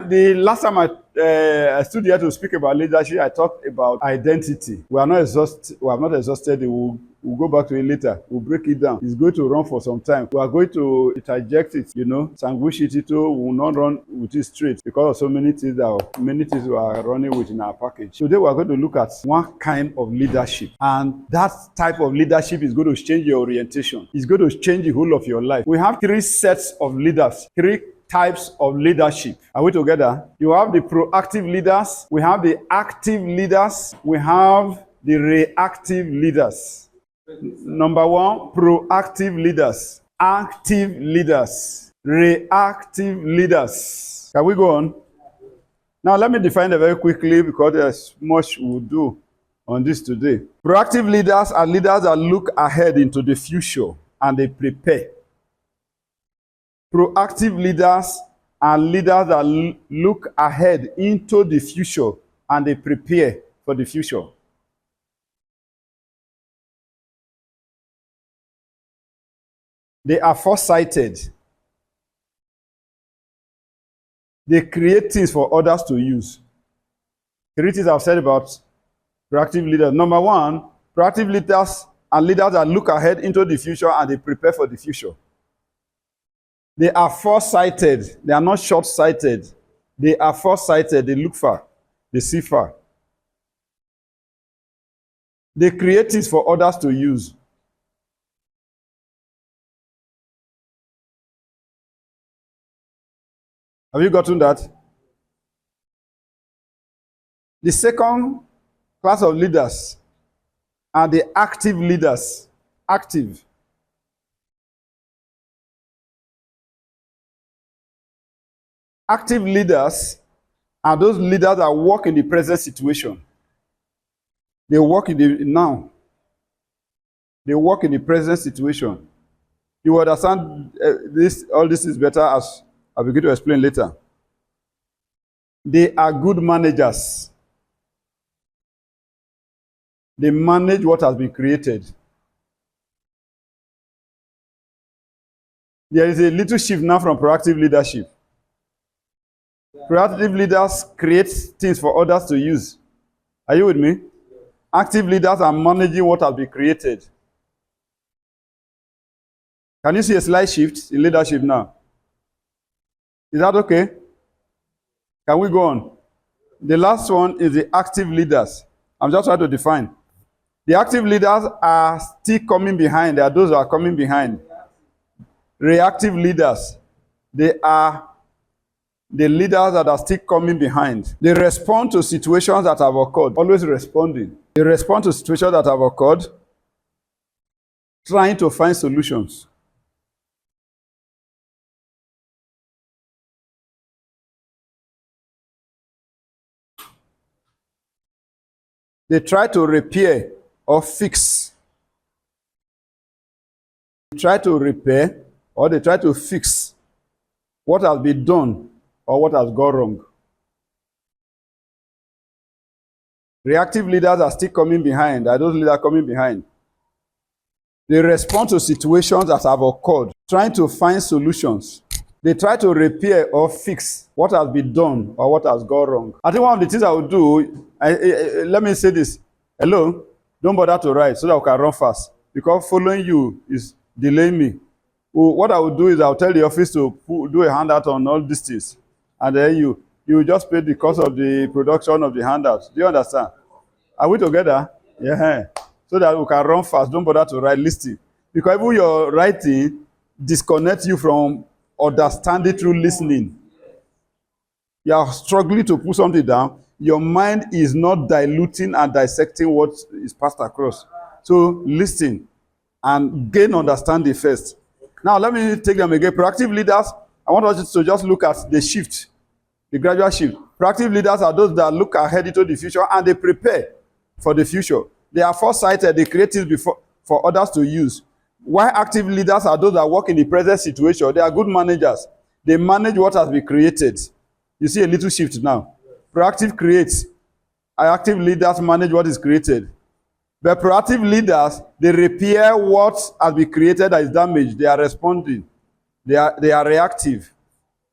The last time I stood here to speak about leadership, I talked about identity. We have not exhausted it. We'll go back to it later. We'll break it down. It's going to run for some time. We are going to interject it, sandwich it into. We will not run with it straight because of so many things we are running with in our package. Today we are going to look at one kind of leadership, and that type of leadership is going to change your orientation. It's going to change the whole of your life. We have three sets of leaders, three types of leadership. Are we together? You have the proactive leaders, we have the active leaders, we have the reactive leaders. Number one, proactive leaders, active leaders, reactive leaders. Can we go on? Now let me define it very quickly because there's much we'll do on this today. Proactive leaders are leaders that look ahead into the future and they prepare. Proactive leaders are leaders that look ahead into the future and they prepare for the future. They are foresighted. They create things for others to use. Three things I've said about proactive leaders. Number one, proactive leaders are leaders that look ahead into the future and they prepare for the future. They are foresighted. They are not short-sighted. They are foresighted. They look far. They see far. They create things for others to use. Have you gotten that? The second class of leaders are the active leaders. Active. Active leaders are those leaders that work in the present situation. They work in the now. They work in the present situation. You will understand all this is better as I'll begin to explain later. They are good managers. They manage what has been created. There is a little shift now from proactive leadership. Proactive leaders create things for others to use. Are you with me? Active leaders are managing what has been created. Can you see a slight shift in leadership now? Is that okay? Can we go on? The last one is the active leaders. I'm just trying to define. The active leaders are still coming behind. There are those who are coming behind. Reactive leaders, they are the leaders that are still coming behind. They respond to situations that have occurred, always responding. They respond to situations that have occurred, trying to find solutions. They try to repair or fix. They try to repair or they try to fix what has been done or what has gone wrong. Reactive leaders are still coming behind. Are those leaders coming behind? They respond to situations that have occurred, trying to find solutions. They try to repair or fix what has been done or what has gone wrong. I think one of the things I would do, let me say this. Hello, don't bother to write so that we can run fast. Because following you is delaying me. What I would do is I'll tell the office to do a handout on all these things. And then you just pay the cost of the production of the handouts. Do you understand? Are we together? Yeah. So that we can run fast. Don't bother to write listing. Because even your writing disconnects you from understanding through listening. You are struggling to put something down. Your mind is not diluting and dissecting what is passed across. So listen and gain understanding first. Now let me take them again. Proactive leaders, I want us to just look at the shift, the gradual shift. Proactive leaders are those that look ahead into the future and they prepare for the future. They are foresighted, they create things for others to use. While active leaders are those that work in the present situation, they are good managers. They manage what has been created. You see a little shift now. Proactive creates, active leaders manage what is created. But proactive leaders, they repair what has been created that is damaged. They are responding. They are reactive.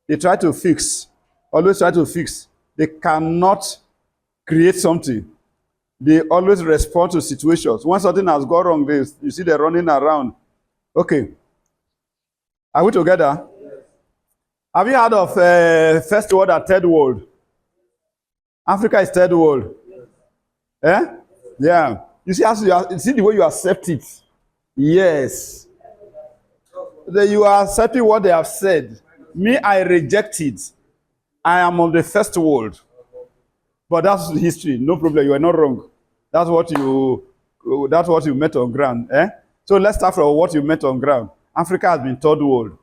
They try to fix. always try to fix. They cannot create something. They always respond to situations. When something has gone wrong, you see they're running around. Okay. Are we together? Have you heard of first world and third world? Africa is third world. Eh? Yeah. You see, you see the way you accept it. Yes. You are accepting what they have said. Me, I reject it. I am of the first world. But that's history. No problem. You are not wrong. That's what you met on ground. Eh? So let's start from what you met on ground. Africa has been third world.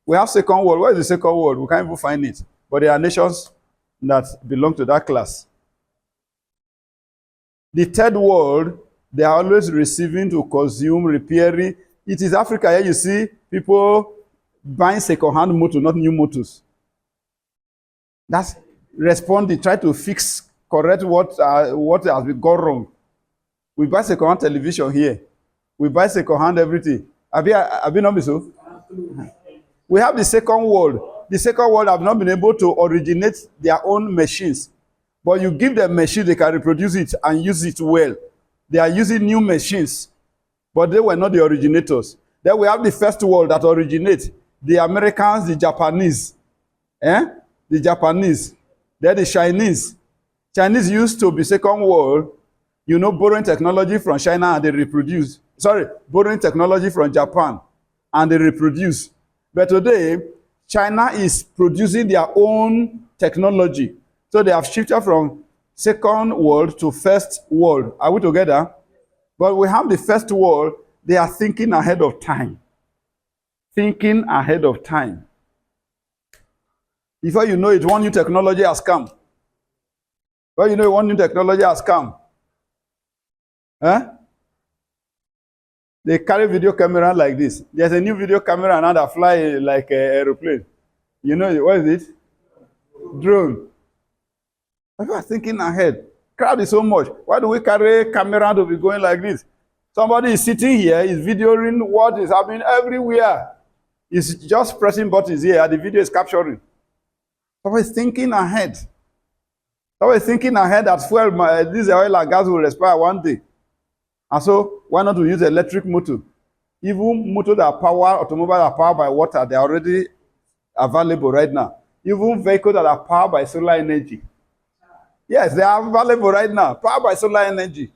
We have second world. Where is the second world? We can't even find it. But there are nations that belong to that class. The third world, they are always receiving to consume, repairing. It is Africa here you see people buying second-hand motor, not new motors. That's responding, try to fix, correct what has been gone wrong. We buy second-hand television here. We buy second-hand everything. Have you not been so? We have the second world. The second world have not been able to originate their own machines. But you give them machines, they can reproduce it and use it well. They are using new machines, but they were not the originators. Then we have the first world that originates. The Americans, the Japanese. The Japanese. Then the Chinese. Chinese used to be second world, borrowing technology from China and they reproduce. Borrowing technology from Japan and they reproduce. But today, China is producing their own technology. So they have shifted from second world to first world. Are we together? But we have the first world. They are thinking ahead of time. Thinking ahead of time. Before you know it, one new technology has come. Before you know it, one new technology has come. They carry video camera like this. There's a new video camera now that fly like an aeroplane. You know, what is it? Drone. People are thinking ahead. Crowd is so much. Why do we carry camera to be going like this? Somebody is sitting here, is videoing what is happening everywhere. He's just pressing buttons here, and the video is capturing. Somebody is thinking ahead. Somebody is thinking ahead that this oil and gas will expire one day. And so, why not use electric motor? Even motors that are automobiles that are powered by water, they are already available right now. Even vehicles that are powered by solar energy. Yes, they are available right now, powered by solar energy.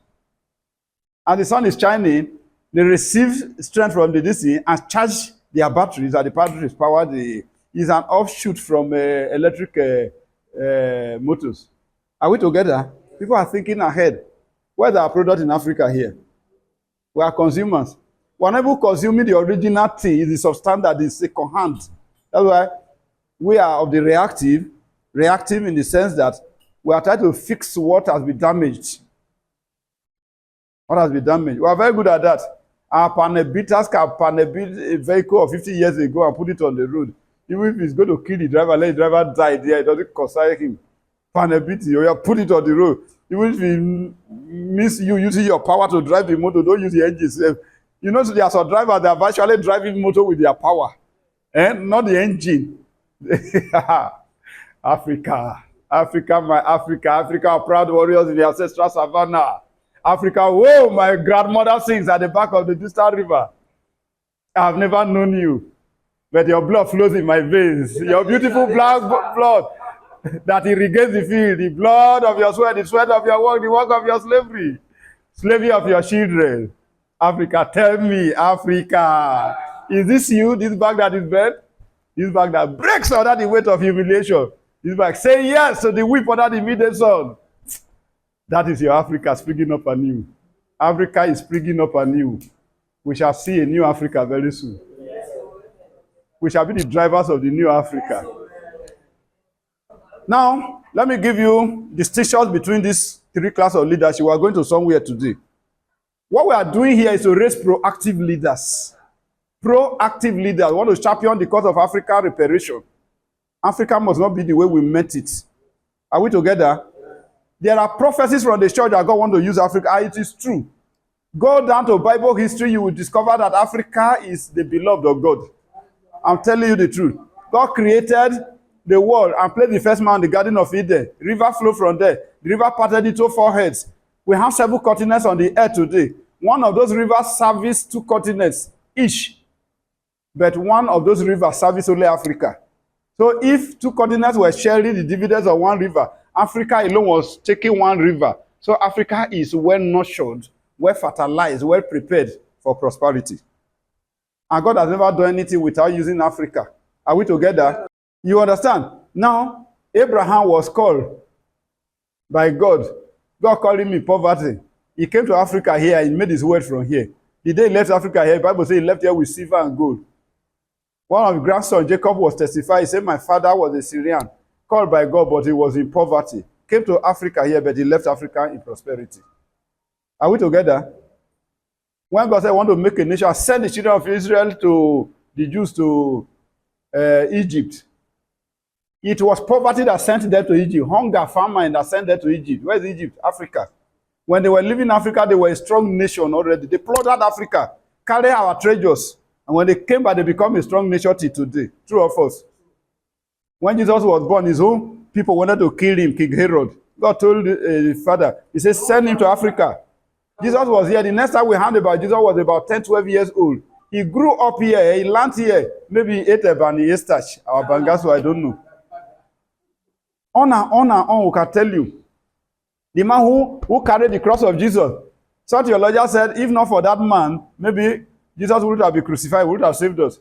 And the sun is shining, they receive strength from the DC and charge their batteries, and the batteries power is an offshoot from electric motors. Are we together? People are thinking ahead. Where's our product in Africa here? We are consumers. We are never consuming the original thing, is the substandard, is second hand. That's why we are of the reactive in the sense that we are trying to fix what has been damaged. What has been damaged? We are very good at that. Our panel-beaters can panel-beat a vehicle of 50 years ago and put it on the road. Even if it's going to kill the driver, let the driver die there, it doesn't concern him. Panel-beat it, or put it on the road. Even if he miss you using your power to drive the motor, don't use the engine. You know, there are some drivers that are actually driving motor with their power, not the engine. Africa, my Africa, our proud warriors in the ancestral savannah. Africa, whoa, my grandmother sings at the back of the distant river. I have never known you, but your blood flows in my veins. Your beautiful black blood that irrigates the field, the blood of your sweat, the sweat of your work, the work of your slavery of your children. Africa, tell me, Africa, is this you, this bag that is bent? This bag that breaks under the weight of humiliation? This bag, say yes to the whip under the midday sun. That is your Africa springing up anew. Africa is springing up anew. We shall see a new Africa very soon. We shall be the drivers of the new Africa. Now, let me give you distinctions between these three classes of leadership. We are going to somewhere today. What we are doing here is to raise proactive leaders. Proactive leaders. We want to champion the cause of Africa reparation. Africa must not be the way we met it. Are we together? There are prophecies from the church that God wants to use Africa. It is true. Go down to Bible history, you will discover that Africa is the beloved of God. I'm telling you the truth. God created the world and placed the first man in the Garden of Eden. River flowed from there. The river parted into four heads. We have several continents on the earth today. One of those rivers service two continents each. But one of those rivers service only Africa. So if two continents were sharing the dividends of one river, Africa alone was taking one river. So Africa is well nurtured, well fertilized, well prepared for prosperity. And God has never done anything without using Africa. Are we together? You understand? Now, Abraham was called by God. God called him in poverty. He came to Africa here and made his word from here. The day he left Africa here, the Bible says he left here with silver and gold. One of his grandsons, Jacob, was testifying. He said, my father was a Syrian, called by God, but he was in poverty. Came to Africa here, but he left Africa in prosperity. Are we together? When God said, I want to make a nation, send the children of Israel to the Jews to Egypt. It was poverty that sent them to Egypt. Hunger, famine that sent them to Egypt. Where is Egypt? Africa. When they were living in Africa, they were a strong nation already. They plundered Africa, carried our treasures. And when they came back, they become a strong nation till today. True or false? When Jesus was born, his own people wanted to kill him, King Herod. God told the father, he said, send him to Africa. Jesus was here. The next time we heard about Jesus was about 10, 12 years old. He grew up here. He learned here. Maybe he ate a bani, he starch, our bangaso, I don't know. On and on, we can tell you. The man who carried the cross of Jesus. Some theologians said, if not for that man, maybe Jesus would have been crucified, would have saved us.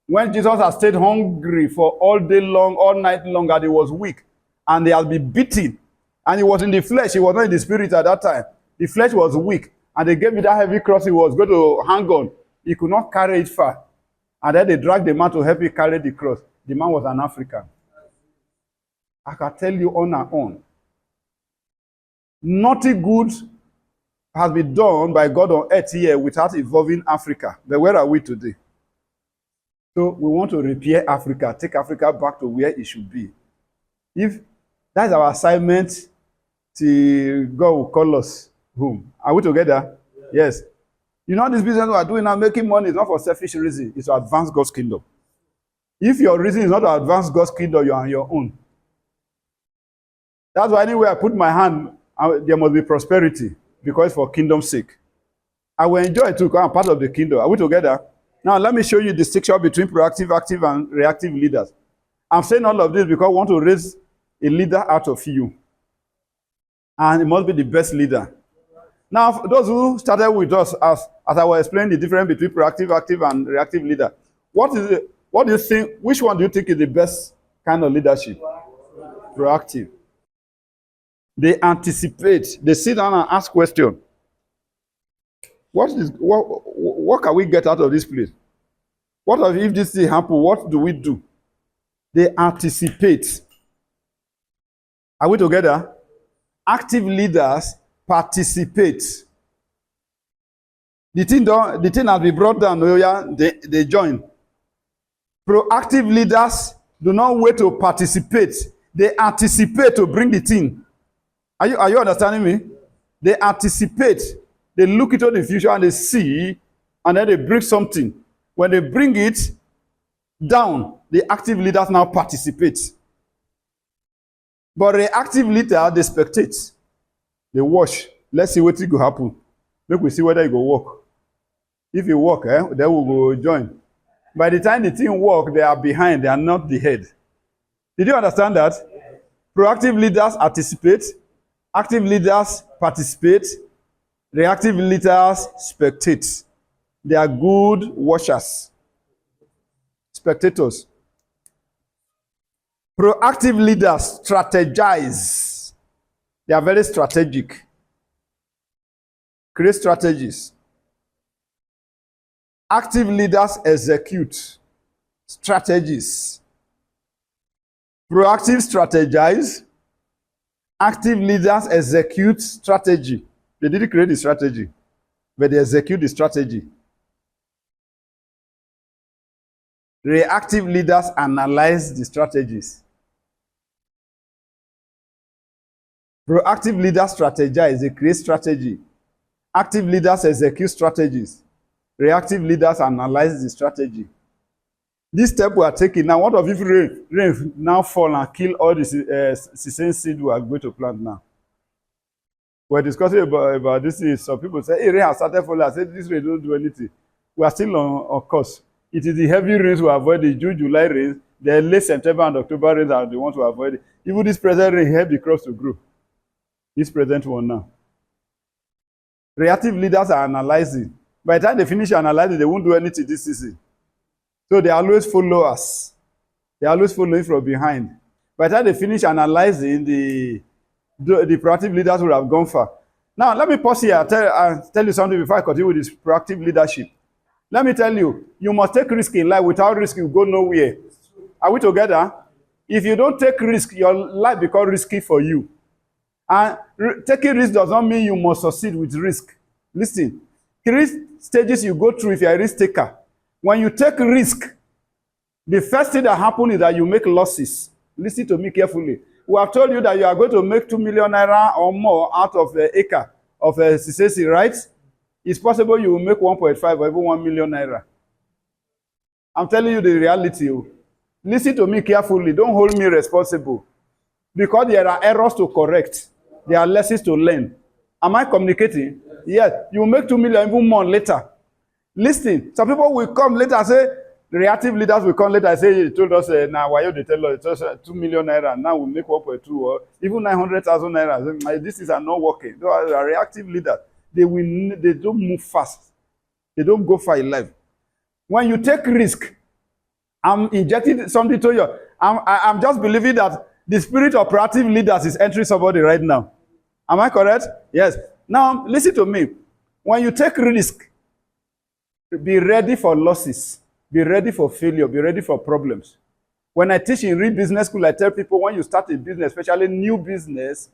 When Jesus had stayed hungry for all day long, all night long, and he was weak, and he had been beaten, and he was in the flesh, he was not in the spirit at that time. The flesh was weak, and they gave him that heavy cross he was going to hang on. He could not carry it far. And then they dragged the man to help him carry the cross. The man was an African. I can tell you on and on. Nothing good has been done by God on earth here without involving Africa. But where are we today? So we want to repair Africa, take Africa back to where it should be. If that's our assignment, till God will call us home. Are we together? Yes. You know, this business we are doing now, making money is not for selfish reason. It's to advance God's kingdom. If your reason is not to advance God's kingdom, you are on your own. That's why anywhere I put my hand, there must be prosperity, because it's for kingdom's sake. I will enjoy it too, because I'm part of the kingdom. Are we together? Now, let me show you the distinction between proactive, active, and reactive leaders. I'm saying all of this because I want to raise a leader out of you. And it must be the best leader. Now, for those who started with us, as I was explaining the difference between proactive, active, and reactive leader, what do you think, which one do you think is the best kind of leadership? Proactive. They anticipate, they sit down and ask questions. What can we get out of this place? What if this thing happens? What do we do? They anticipate. Are we together? Active leaders participate. The thing has been brought down, they join. Proactive leaders do not wait to participate. They anticipate to bring the thing. Are you understanding me? They anticipate. They look into the future and they see, and then they bring something. When they bring it down, the active leaders now participate. But the active leader, they spectate. They watch. Let's see what will happen. Make we see whether it will work. If it work, then we will join. By the time the team work, they are behind. They are not the head. Did you understand that? Proactive leaders anticipate. Active leaders participate. Reactive leaders spectate. They are good watchers. Spectators. Proactive leaders strategize. They are very strategic. Create strategies. Active leaders execute strategies. Proactive strategize. Active leaders execute strategy. They didn't create the strategy, but they execute the strategy. Reactive leaders analyze the strategies. Proactive leaders strategize, they create strategy. Active leaders execute strategies. Reactive leaders analyze the strategy. This step we are taking now, what of if rain now fall and kill all the same seed we are going to plant now? We're discussing about this. Some people say, hey, rain has started falling. I said, this rain don't do anything. We are still on course. It is the heavy rains we avoid, the June, July rains. The late September and October rains are the ones we avoid. Even this present rain help the crops to grow. This present one now. Reactive leaders are analyzing. By the time they finish analyzing, they won't do anything this season. So they always follow us. They always following from behind. By the time they finish analyzing, the proactive leaders will have gone far. Now, let me pause here and tell you something before I continue with this proactive leadership. Let me tell you, you must take risk in life. Without risk, you go nowhere. Are we together? If you don't take risk, your life becomes risky for you. And taking risk does not mean you must succeed with risk. Listen, 3 stages you go through if you're a risk taker. When you take risk, the first thing that happens is that you make losses. Listen to me carefully. We have told you that you are going to make 2 million naira or more out of an acre of a CCC, right? It's possible you will make 1.5 or even 1 million naira. I'm telling you the reality. Listen to me carefully. Don't hold me responsible. Because there are errors to correct. There are lessons to learn. Am I communicating? Yes. You will make 2 million even more later. Listen, some people will come later and say, the reactive leaders will come later and say, you told us, now why you they tell us 2 million naira, now we make 1.2 or even 900,000 naira. This is not working. They are reactive leaders. They don't move fast. They don't go far in life. When you take risk, I'm injecting something to you. I'm just believing that the spirit of proactive leaders is entering somebody right now. Am I correct? Yes. Now, listen to me. When you take risk, be ready for losses. Be ready for failure. Be ready for problems. When I teach in Real Business School, I tell people when you start a business, especially new business,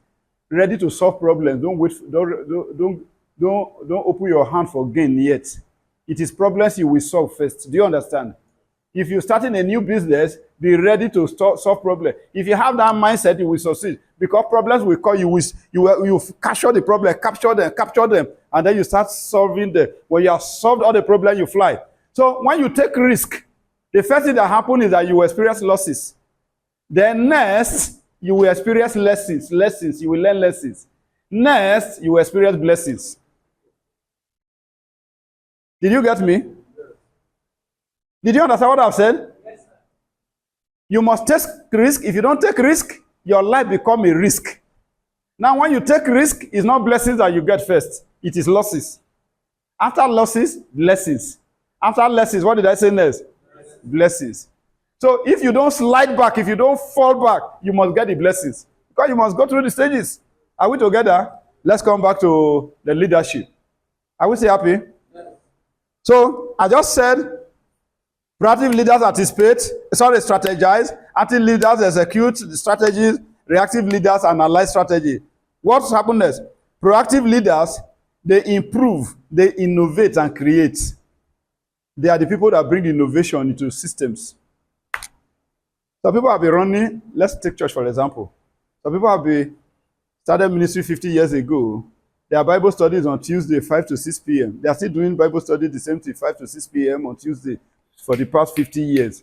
ready to solve problems. Don't wait. Don't open your hand for gain yet. It is problems you will solve first. Do you understand? If you're starting a new business, be ready to solve problems. If you have that mindset, you will succeed. Because problems will call you, you capture the problem, capture them, and then you start solving them. When you have solved all the problems, you fly. So when you take risk, the first thing that happens is that you will experience losses. Then next, you will experience lessons. You will learn lessons. Next, you will experience blessings. Did you get me? Did you understand what I've said? Yes, sir. You must take risk. If you don't take risk, your life becomes a risk. Now, when you take risk, it's not blessings that you get first. It is losses. After losses, blessings. After lessons, what did I say next? Blessings. So if you don't slide back, if you don't fall back, you must get the blessings. Because you must go through the stages. Are we together? Let's come back to the leadership. Are we still happy? Yes. So I just said, proactive leaders strategize. Active leaders execute the strategies. Reactive leaders analyze strategy. What's happened next? Proactive leaders, they improve, they innovate and create. They are the people that bring innovation into systems. Some people have been running, let's take church for example. Some people have been started ministry 50 years ago. Their Bible studies on Tuesday, 5 to 6 p.m. They are still doing Bible study the same thing, 5 to 6 p.m. on Tuesday for the past 50 years.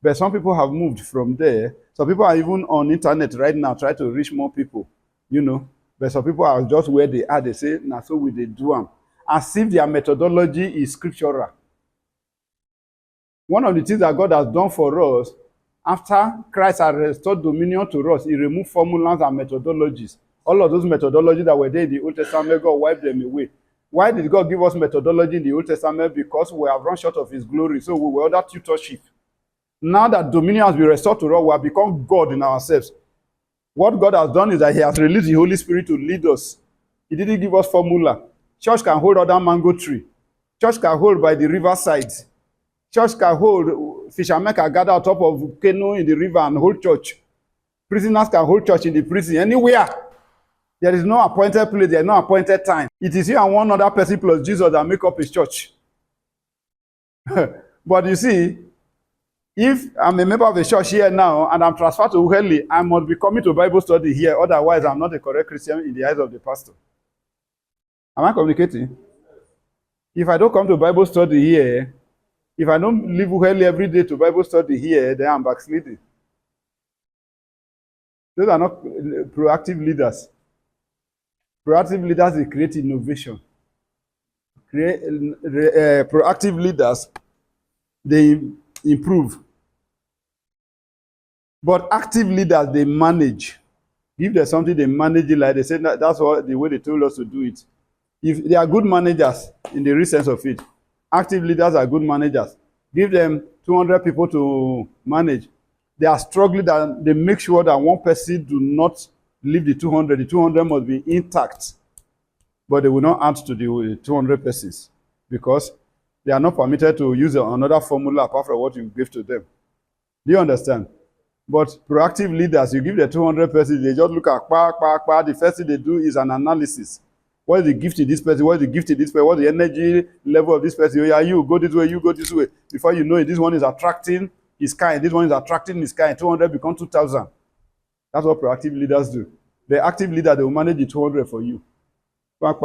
But some people have moved from there. Some people are even on internet right now trying to reach more people, you know. But some people are just where they are. They say, nah, so we they do them. As if their methodology is scriptural. One of the things that God has done for us, after Christ has restored dominion to us, he removed formulas and methodologies. All of those methodologies that were there in the Old Testament, God wiped them away. Why did God give us methodology in the Old Testament? Because we have run short of his glory. So we were under tutorship. Now that dominion has been restored to us, we have become God in ourselves. What God has done is that he has released the Holy Spirit to lead us. He didn't give us formula. Church can hold under mango tree. Church can hold by the riverside. Church can hold, fishermen can gather on top of canoe in the river and hold church. Prisoners can hold church in the prison, anywhere. There is no appointed place, there is no appointed time. It is you and one other person plus Jesus that make up his church. But you see, if I'm a member of a church here now and I'm transferred to Uheli, I must be coming to Bible study here. Otherwise, I'm not a correct Christian in the eyes of the pastor. Am I communicating? If I don't come to Bible study here, If I don't live well every day to Bible study here, then I'm backsliding. Those are not proactive leaders. Proactive leaders, they create innovation. Proactive leaders, they improve. But active leaders, they manage. If there's something they manage it, like they said, that's what the way they told us to do it. If they are good managers in the real sense of it, active leaders are good managers. Give them 200 people to manage. They are struggling that they make sure that one person do not leave the 200. The 200 must be intact, but they will not add to the 200 persons because they are not permitted to use another formula apart from what you give to them. Do you understand? But proactive leaders, you give the 200 persons, they just look at the first thing they do is an analysis. What is the gift in this person? What is the gift in this person? What is the energy level of this person? Yeah, you go this way, you go this way. Before you know it, this one is attracting his kind. This one is attracting his kind. 200 become 2,000. That's what proactive leaders do. The active leader, they will manage the 200 for you. Do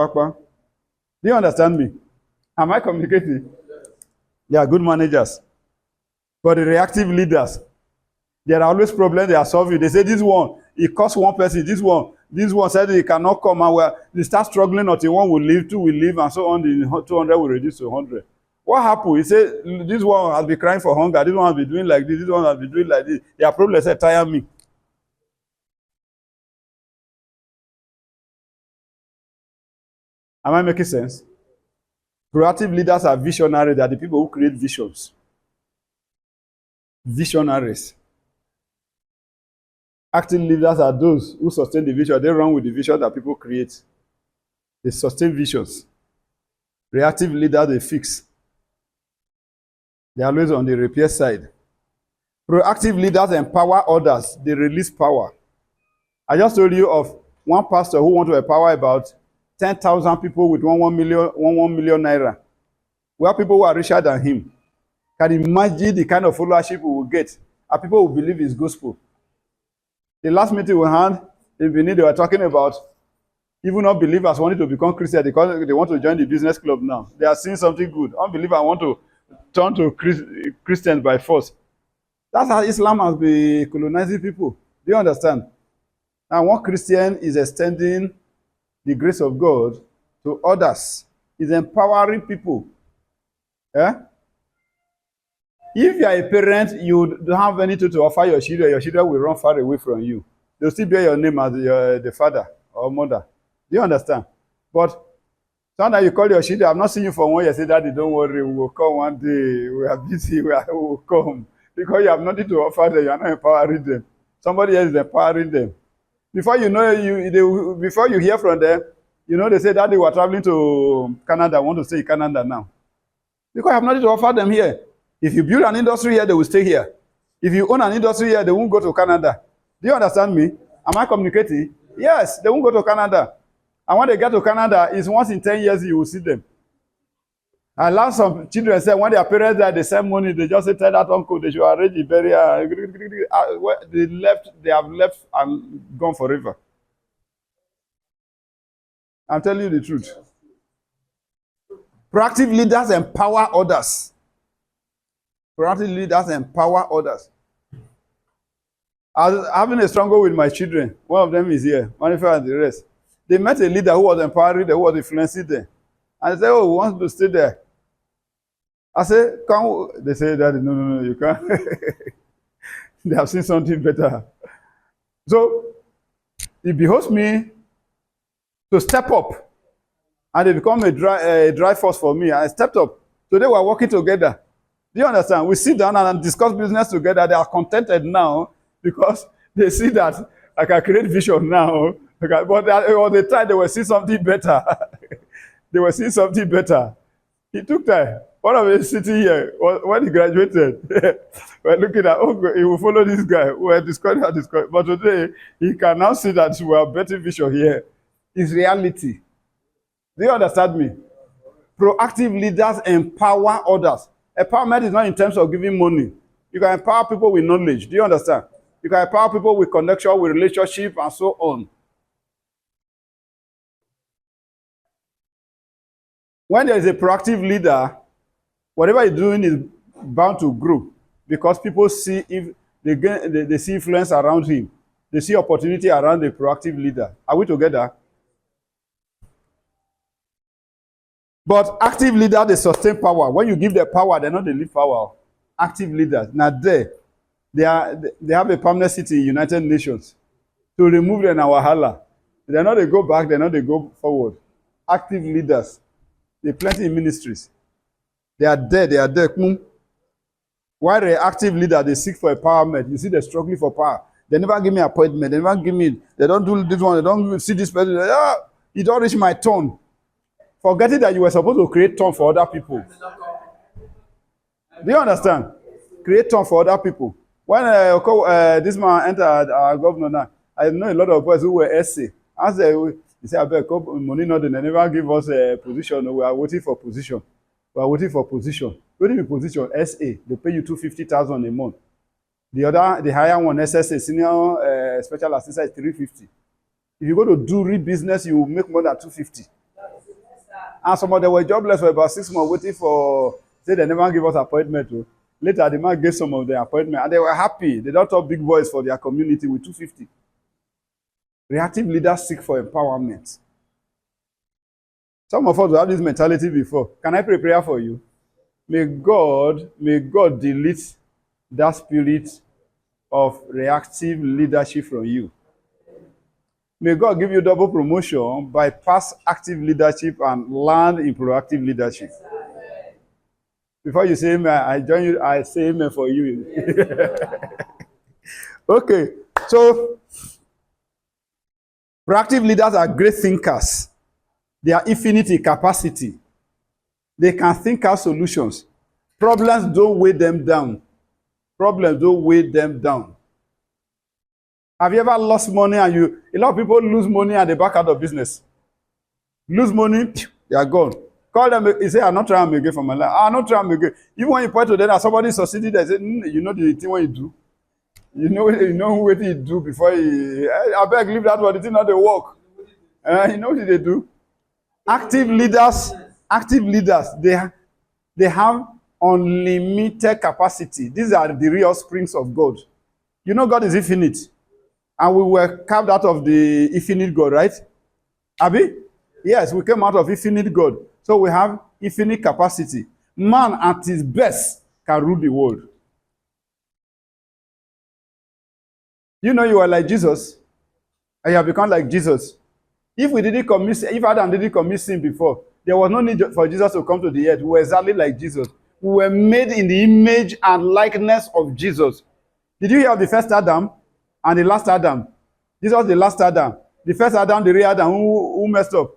you understand me? Am I communicating? They are good managers. But the reactive leaders, there are always problems they are solving. They say this one, it costs one person. This one said he cannot come, and well, they start struggling until one will leave, two will leave, and so on. The 200 will reduce to 100. What happened? He said, this one has been crying for hunger. This one has been doing like this. This one has been doing like this. Their problem said, tire me. Am I making sense? Proactive leaders are visionary. They are the people who create visions. Visionaries. Active leaders are those who sustain the vision. They run with the vision that people create. They sustain visions. Reactive leaders, they fix. They are always on the repair side. Proactive leaders empower others. They release power. I just told you of one pastor who want to empower about 10,000 people with 1 million naira. Where people who are richer than him. Can you imagine the kind of followership we will get? And people will believe his gospel. The last meeting we had in Benin, they were talking about even unbelievers wanting to become Christian because they want to join the business club now. They are seeing something good. Unbelievers want to turn to Christians by force. That's how Islam has been colonizing people. Do you understand? And one Christian is extending the grace of God to others. Is empowering people. Yeah? If you are a parent, you don't have anything to offer your children will run far away from you. They'll still bear your name as the father or mother. Do you understand? But sometimes you call your children, I've not seen you for 1 year, say, Daddy, don't worry, we will come one day. We are busy, we will come. Because you have nothing to offer them, you are not empowering them. Somebody else is empowering them. Before you know, before you hear from them, you know, they say, Daddy, we're traveling to Canada, I want to stay in Canada now. Because I have nothing to offer them here. If you build an industry here, they will stay here. If you own an industry here, they won't go to Canada. Do you understand me? Am I communicating? Yes, they won't go to Canada. And when they get to Canada, it's once in 10 years you will see them. I love some children say when their parents die, they send money, they just say, tell that uncle they should arrange the burial. They have left and gone forever. I'm telling you the truth. Proactive leaders empower others. Proactive leaders empower others. I was having a struggle with my children. One of them is here, Manifa and the rest. They met a leader who was empowering them, who was influencing them. And they said, oh, we want to stay there. I said, come. They said, Daddy, no, you can't. They have seen something better. So, it behoves me to step up. And they become a dry force for me. I stepped up. Today we're working together. Do you understand? We sit down and discuss business together. They are contented now because they see that I can create vision now. But all the time they were seeing something better. They were seeing something better. It took time. One of them sitting here, when he graduated, we're looking at, oh, he will follow this guy. We're discussing. But today, he can now see that we have better vision here. It's reality. Do you understand me? Proactive leaders empower others. Empowerment is not in terms of giving money. You can empower people with knowledge. Do you understand? You can empower people with connection, with relationship, and so on. When there is a proactive leader, whatever he's doing is bound to grow because people see if they see influence around him. They see opportunity around a proactive leader. Are we together? But active leaders, they sustain power. When you give them power, they're not the lead power. Active leaders. Now they have a permanent seat in United Nations to remove them in Wahala. They're not they go back, they're not they go forward. Active leaders. They plenty in ministries. They are there. While the active leader, they seek for empowerment. You see, they're struggling for power. They never give me appointment. They never give me, they don't do this one, they don't see this person. It don't reach my turn. Forgetting that you were supposed to create turn for other people. Do you understand? Create turn for other people. When this man entered our governor now, I know a lot of boys who were SC. As they say, I beg, money not, they never give us a position. We are waiting for position. We are waiting for position. Waiting for position, SA, they pay you 250,000 a month. The higher one, SSA, senior special assistant, is 350. If you go to do real business, you will make more than 250. And some of them were jobless for about 6 months, waiting for, say they never give us appointment. Too. Later, the man gave some of the appointment, and they were happy. They don't talk big voice for their community with 250. Reactive leaders seek for empowerment. Some of us will have this mentality before. Can I pray prayer for you? May God delete that spirit of reactive leadership from you. May God give you double promotion, bypass active leadership and land in proactive leadership. Before you say amen, I join you, I say amen for you. Okay, so proactive leaders are great thinkers. They are infinite in capacity. They can think out solutions. Problems don't weigh them down. Problems don't weigh them down. Have you ever lost money and a lot of people lose money and they back out of business? Lose money, they are gone. Call them, you say, I'm not trying again for my life. I'm not trying again. Even when you point to them and somebody succeeded, they say, you know the thing what you do. You know what you do before you, I beg, leave that one, the thing not they work. You know what they do? Active leaders, they have unlimited capacity. These are the real springs of God. You know God is infinite. And we were carved out of the infinite God, right? Abi? Yes, we came out of infinite God. So we have infinite capacity. Man at his best can rule the world. You know you are like Jesus. And you have become like Jesus. If Adam didn't commit sin before, there was no need for Jesus to come to the earth. We were exactly like Jesus. We were made in the image and likeness of Jesus. Did you hear of the first Adam and the last Adam? Jesus was the last Adam. The first Adam, the real Adam, who messed up.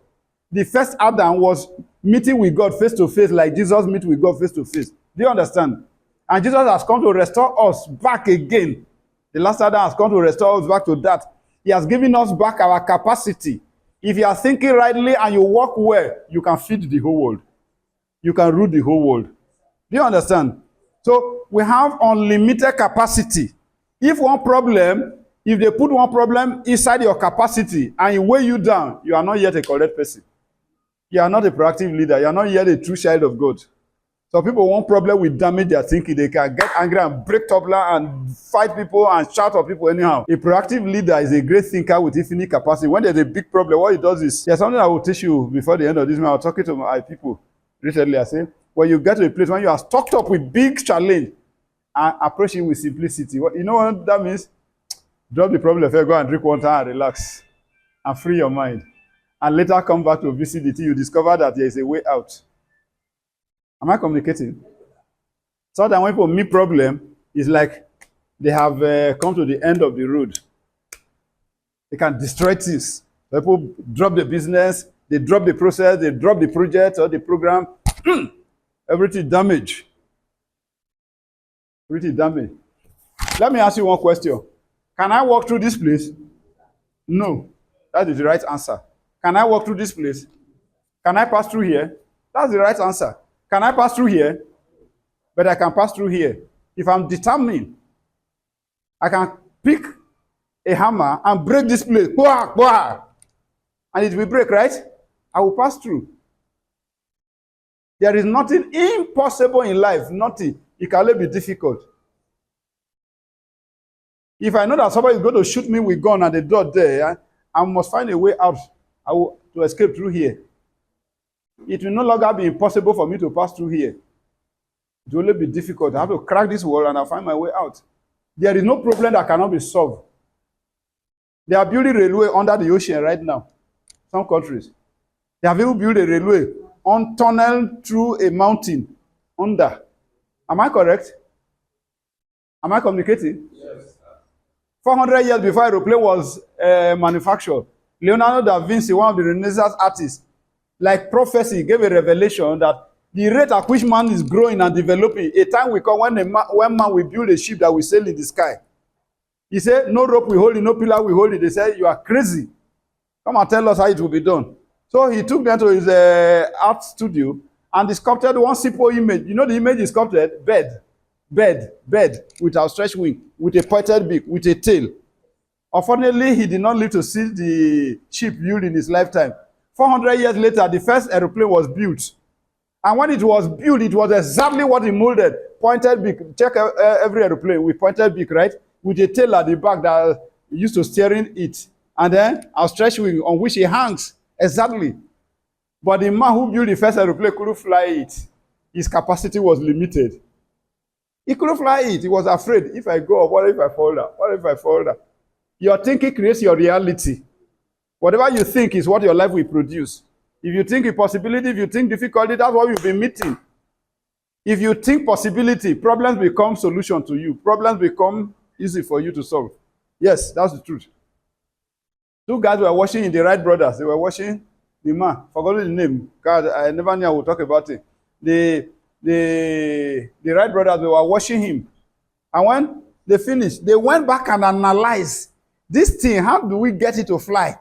The first Adam was meeting with God face to face like Jesus meet with God face to face. Do you understand? And Jesus has come to restore us back again. The last Adam has come to restore us back to that. He has given us back our capacity. If you are thinking rightly and you walk well, you can feed the whole world. You can rule the whole world. Do you understand? So we have unlimited capacity. If they put one problem inside your capacity and it weigh you down, you are not yet a correct person. You are not a proactive leader. You are not yet a true child of God. So people want problem with damage their thinking. They can get angry and break tumbler and fight people and shout at people anyhow. A proactive leader is a great thinker with infinite capacity. When there's a big problem, what he does is, there's something I will teach you before the end of this. I was talking to my people recently. I say, when you get to a place when you are stocked up with big challenge, and approach it with simplicity. You know what that means? Drop the problem, go and drink water and relax and free your mind. And later come back to visit it. You discover that there is a way out. Am I communicating? So that when people meet problem, it's like they have come to the end of the road. They can destroy things. People drop the business, they drop the process, they drop the project or the program. Everything damaged. Everything damaged. Let me ask you one question. Can I walk through this place? No. That is the right answer. Can I walk through this place? Can I pass through here? That's the right answer. Can I pass through here? But I can pass through here. If I'm determined, I can pick a hammer and break this place. And it will break, right? I will pass through. There is nothing impossible in life. Nothing. It can only be difficult. If I know that somebody is going to shoot me with gun at the door there, I must find a way out to escape through here. It will no longer be impossible for me to pass through here. It will only be difficult. I have to crack this wall and I'll find my way out. There is no problem that cannot be solved. They are building railway under the ocean right now. Some countries. They have even built a railway on tunnel through a mountain under. Am I correct? Am I communicating? Yes. 400 years before aeroplane was manufactured, Leonardo da Vinci, one of the Renaissance artists, like prophecy, gave a revelation that the rate at which man is growing and developing, a time will come when man will build a ship that will sail in the sky. He said, no rope will hold it, no pillar will hold it. They said, you are crazy. Come and tell us how it will be done. So he took them to his art studio and sculpted one simple image. You know the image is sculpted? Bed with outstretched wing, with a pointed beak, with a tail. Unfortunately, he did not live to see the ship built in his lifetime. 400 years later, the first aeroplane was built. And when it was built, it was exactly what he molded. Pointed beak. Check every aeroplane with pointed beak, right? With a tail at the back that used to steering it. And then outstretched wing on which he hangs. Exactly. But the man who built the first aeroplane couldn't fly it. His capacity was limited. He couldn't fly it. He was afraid. If I go up, what if I fall down? What if I fall down? Your thinking creates your reality. Whatever you think is what your life will produce. If you think impossibility, if you think difficulty, that's what you'll be meeting. If you think possibility, problems become solution to you. Problems become easy for you to solve. Yes, that's the truth. Two guys were washing in the Wright brothers. They were washing the man. Forgot the name. God, I never knew I would talk about it. The Wright brothers, they were washing him. And when they finished, they went back and analyzed this thing. How do we get it to fly?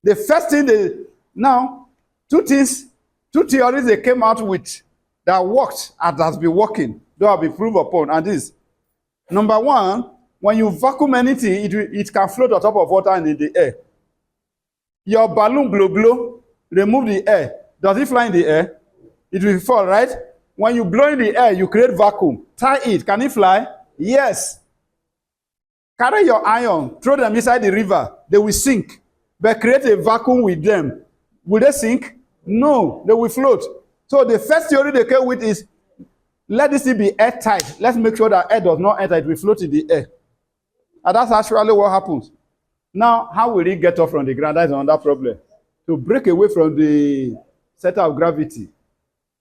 The first thing now, two theories they came out with that worked and has been working, though have been proved upon. And this, number one, when you vacuum anything, it can float on top of water and in the air. Your balloon blow, remove the air. Does it fly in the air? It will fall, right? When you blow in the air, you create vacuum. Tie it. Can it fly? Yes. Carry your iron, throw them inside the river. They will sink. But create a vacuum with them. Will they sink? No, they will float. So the first theory they came with is, let this thing be airtight. Let's make sure that air does not enter. It will float in the air. And that's actually what happens. Now, how will it get off from the ground? That is another problem. To break away from the center of gravity.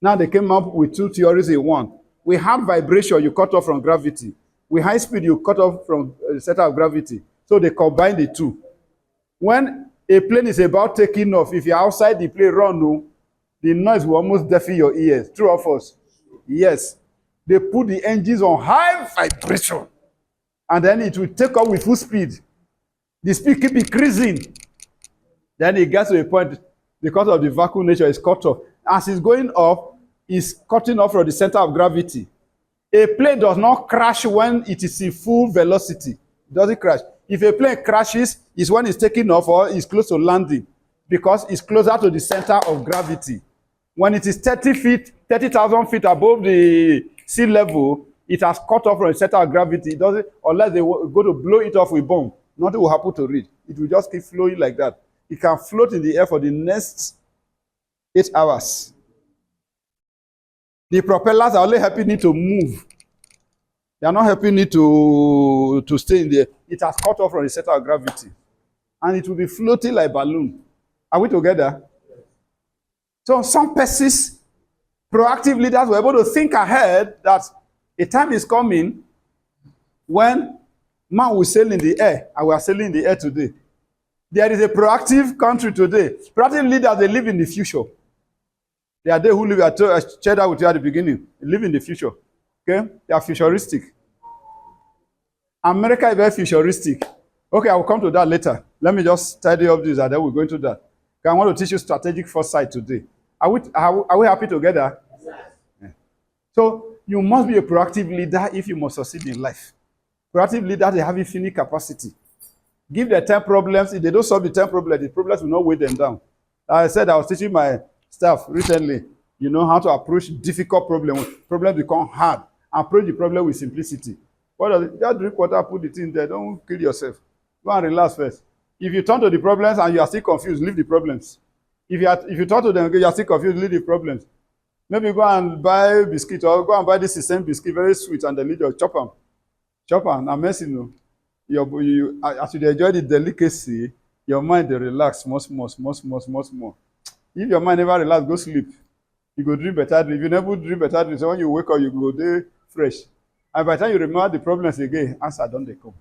Now they came up with two theories in one. With high vibration, you cut off from gravity. With high speed, you cut off from the center of gravity. So they combine the two. When a plane is about taking off, if you're outside the plane, run, the noise will almost deafen your ears. True or false? Yes. They put the engines on high vibration. And then it will take off with full speed. The speed keep increasing. Then it gets to a point, because of the vacuum nature, it's cut off. As it's going up, it's cutting off from the center of gravity. A plane does not crash when it is in full velocity. It doesn't crash. If a plane crashes, it's when it's taking off or it's close to landing, because it's closer to the center of gravity. When it is 30,000 feet above the sea level, it has cut off from the center of gravity. It doesn't, unless they go to blow it off with bomb, nothing will happen to it. It will just keep flowing like that. It can float in the air for the next 8 hours. The propellers are only helping it to move. They are not helping it to stay in there. It has cut off from the center of gravity. And it will be floating like a balloon. Are we together? So some persons, proactive leaders, were able to think ahead that a time is coming when man will sail in the air, and we are sailing in the air today. There is a proactive country today. Proactive leaders, they live in the future. They are they who live, I shared that with you at the beginning. They live in the future. Okay? They are futuristic. America is very futuristic. Okay, I will come to that later. Let me just tidy up this and then we'll go into that. Okay, I want to teach you strategic foresight today. Are we happy together? Yes. Yeah. So you must be a proactive leader if you must succeed in life. Proactive leaders, they have infinite capacity. Give them 10 problems. If they don't solve the 10 problems, the problems will not weigh them down. Like I said, I was teaching my staff recently, how to approach difficult problems. Problems become hard. Approach the problem with simplicity. What does it? Just drink water, put the thing there. Don't kill yourself. Go and relax first. If you turn to the problems and you are still confused, leave the problems. If you turn to them, you are still confused, leave the problems. Maybe go and buy biscuit or go and buy this same biscuit, very sweet, and then leave your chop them. Chop them. I'm messing you. As you enjoy the delicacy, your mind dey relax small, small, small, small, small, small. If your mind never relax, go sleep. You go dream better dream. If you never dream better dream, so when you wake up, you go dey fresh. And by the time you remember the problems again, answer don dey come.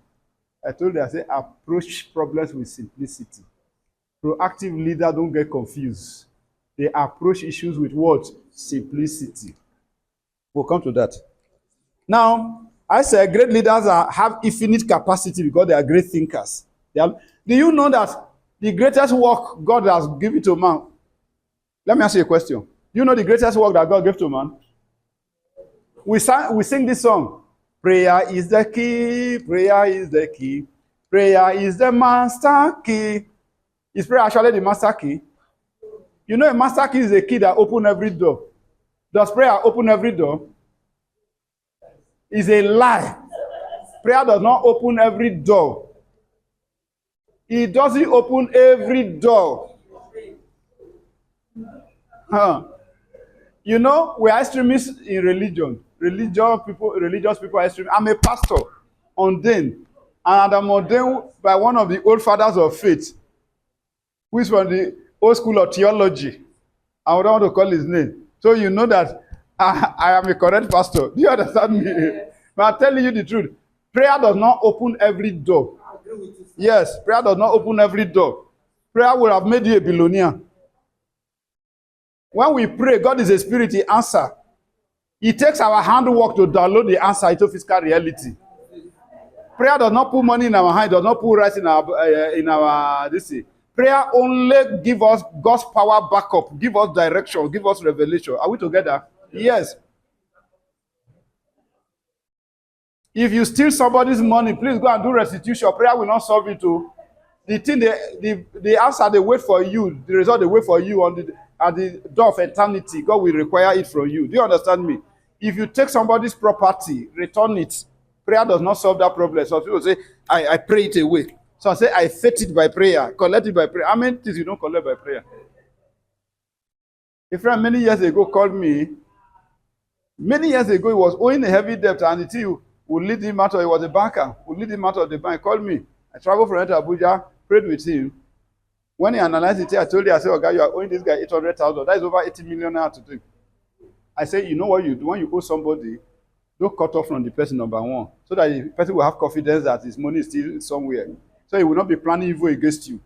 I told you, I say approach problems with simplicity. Proactive leaders don't get confused. They approach issues with what? Simplicity. We'll come to that. Now, I say great leaders have infinite capacity because they are great thinkers. Do you know that the greatest work God has given to man? Let me ask you a question. Do you know the greatest work that God gave to man? We sing this song. Prayer is the key. Prayer is the key. Prayer is the master key. Is prayer actually the master key? You know, a master key is a key that opens every door. Does prayer open every door? It's a lie. Prayer does not open every door. It doesn't open every door. You know, we are extremists in religion. Religious people are extremists. I'm a pastor, ordained, and I'm ordained by one of the old fathers of faith, who is from the old school of theology. I don't want to call his name. So you know that I am a correct pastor. Do you understand me? But I'm telling you the truth. Prayer does not open every door. Yes, prayer does not open every door. Prayer will have made you a billionaire. When we pray, God is a spirit, he answers. It takes our handwork to download the answer into physical reality. Prayer does not put money in our hand, does not put rice in our this. Prayer only give us God's power backup, give us direction, give us revelation. Are we together? Yes. If you steal somebody's money, please go and do restitution. Prayer will not solve it too. The thing, the answer they wait for you, the result they wait for you at the door of eternity. God will require it from you. Do you understand me? If you take somebody's property, return it. Prayer does not solve that problem. So people say, I pray it away. So I say, I faith it by prayer, collect it by prayer. How many things you don't collect by prayer? A friend many years ago called me. Many years ago, he was owing a heavy debt, and he would lead him out of, he was a banker, would lead him out of the bank. He called me. I traveled from Abuja, prayed with him. When he analyzed it, I told him, I said, okay, you are owing this guy 800,000. That is over 80 million now to do. I said, you know what you do? When you owe somebody, don't cut off from the person, number one, so that the person will have confidence that his money is still somewhere. So he will not be planning evil against you.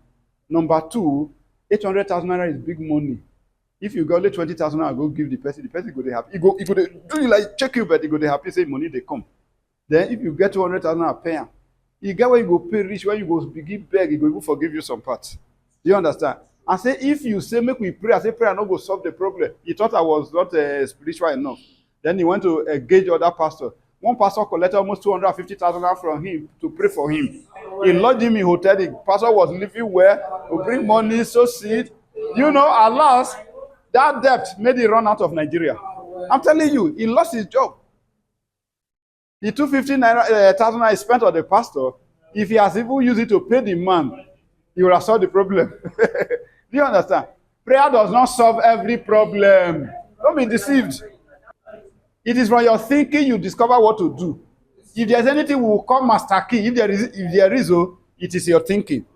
Number two, 800,000 naira is big money. If you got only 20,000 naira, go give the person go dey happy. He go do you like check you, but he go dey happy, say money they come. Then if you get 200,000 naira, pay him. You get where you go pay rich, when you go begin beg, he go even forgive you some parts. Do you understand? I say, if you say, make we pray, I say, prayer not go solve the problem. He thought I was not spiritual enough. Then he went to engage other pastor. One pastor collected almost 250,000 from him to pray for him. He lodged him in hotel. The pastor was living well, to bring money, sow seed. You know, alas, that debt made him run out of Nigeria. I'm telling you, he lost his job. The 250,000 naira he spent on the pastor, if he has even used it to pay the man, he will have solved the problem. Do you understand? Prayer does not solve every problem. Don't be deceived. It is from your thinking you discover what to do. If there's anything, we will call master key. If there is, it is your thinking.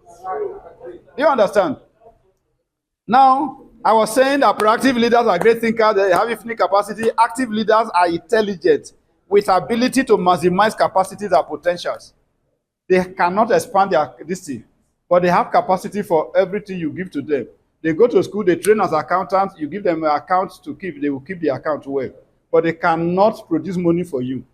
Do you understand? Now, I was saying that proactive leaders are great thinkers. They have infinite capacity. Active leaders are intelligent with ability to maximize capacities and potentials. They cannot expand their thing, but they have capacity for everything you give to them. They go to school, they train as accountants, you give them accounts to keep, they will keep the account well. But they cannot produce money for you.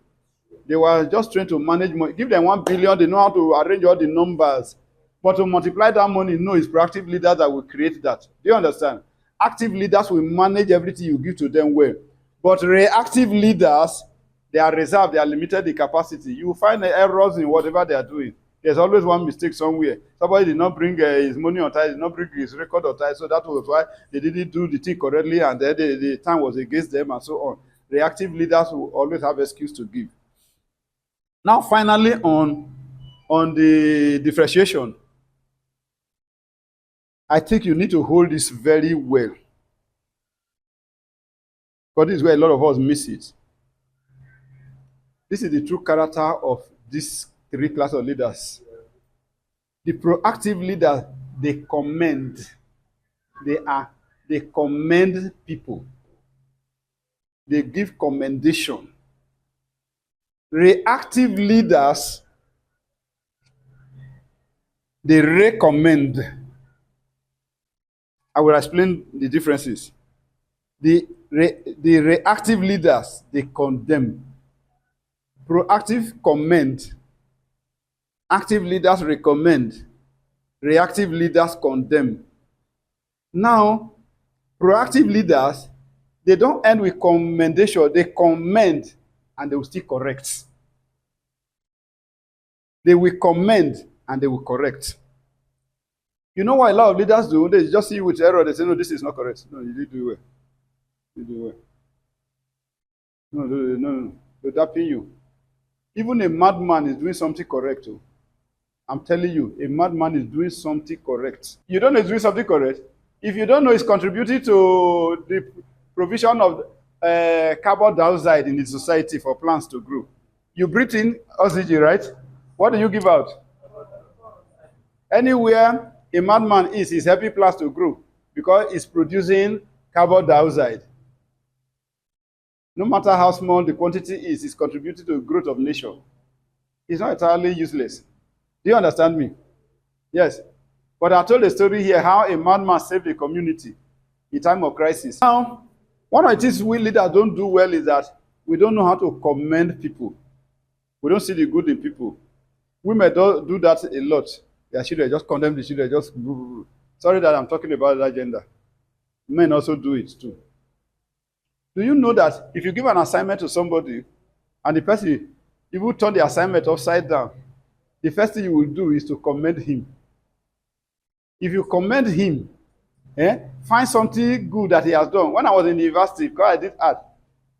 They were just trying to manage money. Give them 1 billion, they know how to arrange all the numbers. But to multiply that money, no, it's proactive leaders that will create that. Do you understand? Active leaders will manage everything you give to them well. But reactive leaders, they are reserved, they are limited in capacity. You will find errors in whatever they are doing. There's always one mistake somewhere. Somebody did not bring his money on time, did not bring his record on time, so that was why they didn't do the thing correctly, and then the time was against them and so on. Reactive leaders will always have excuse to give. Now, finally, on the differentiation, I think you need to hold this very well, because this is where a lot of us miss it. This is the true character of these three classes of leaders. The proactive leaders, they commend. They commend people. They give commendation. Reactive leaders, they recommend. I will explain the differences. The reactive leaders, they condemn. Proactive commend. Active leaders recommend. Reactive leaders condemn. Now, proactive leaders, they don't end with commendation. They commend and they will still correct. They will commend and they will correct. You know what a lot of leaders do? They just see you with error. They say, no, this is not correct. No, you did do well. You do well. No. They're dapping you. Even a madman is doing something correct. Too. I'm telling you, a madman is doing something correct. You don't know he's doing something correct. If you don't know he's contributing to the provision of carbon dioxide in the society for plants to grow. You breathe in oxygen, right? What do you give out? Anywhere a madman is helping plants to grow because it's producing carbon dioxide. No matter how small the quantity is, it's contributing to the growth of nature. It's not entirely useless. Do you understand me? Yes. But I told a story here how a madman saved the community in time of crisis. Now, one of the things we leaders don't do well is that we don't know how to commend people. We don't see the good in people. Women don't do that a lot. Their children just condemn the children, just sorry that I'm talking about that gender. Men also do it too. Do you know that if you give an assignment to somebody and the person, you will turn the assignment upside down, the first thing you will do is to commend him. If you commend him, find something good that he has done. When I was in the university, because I did art,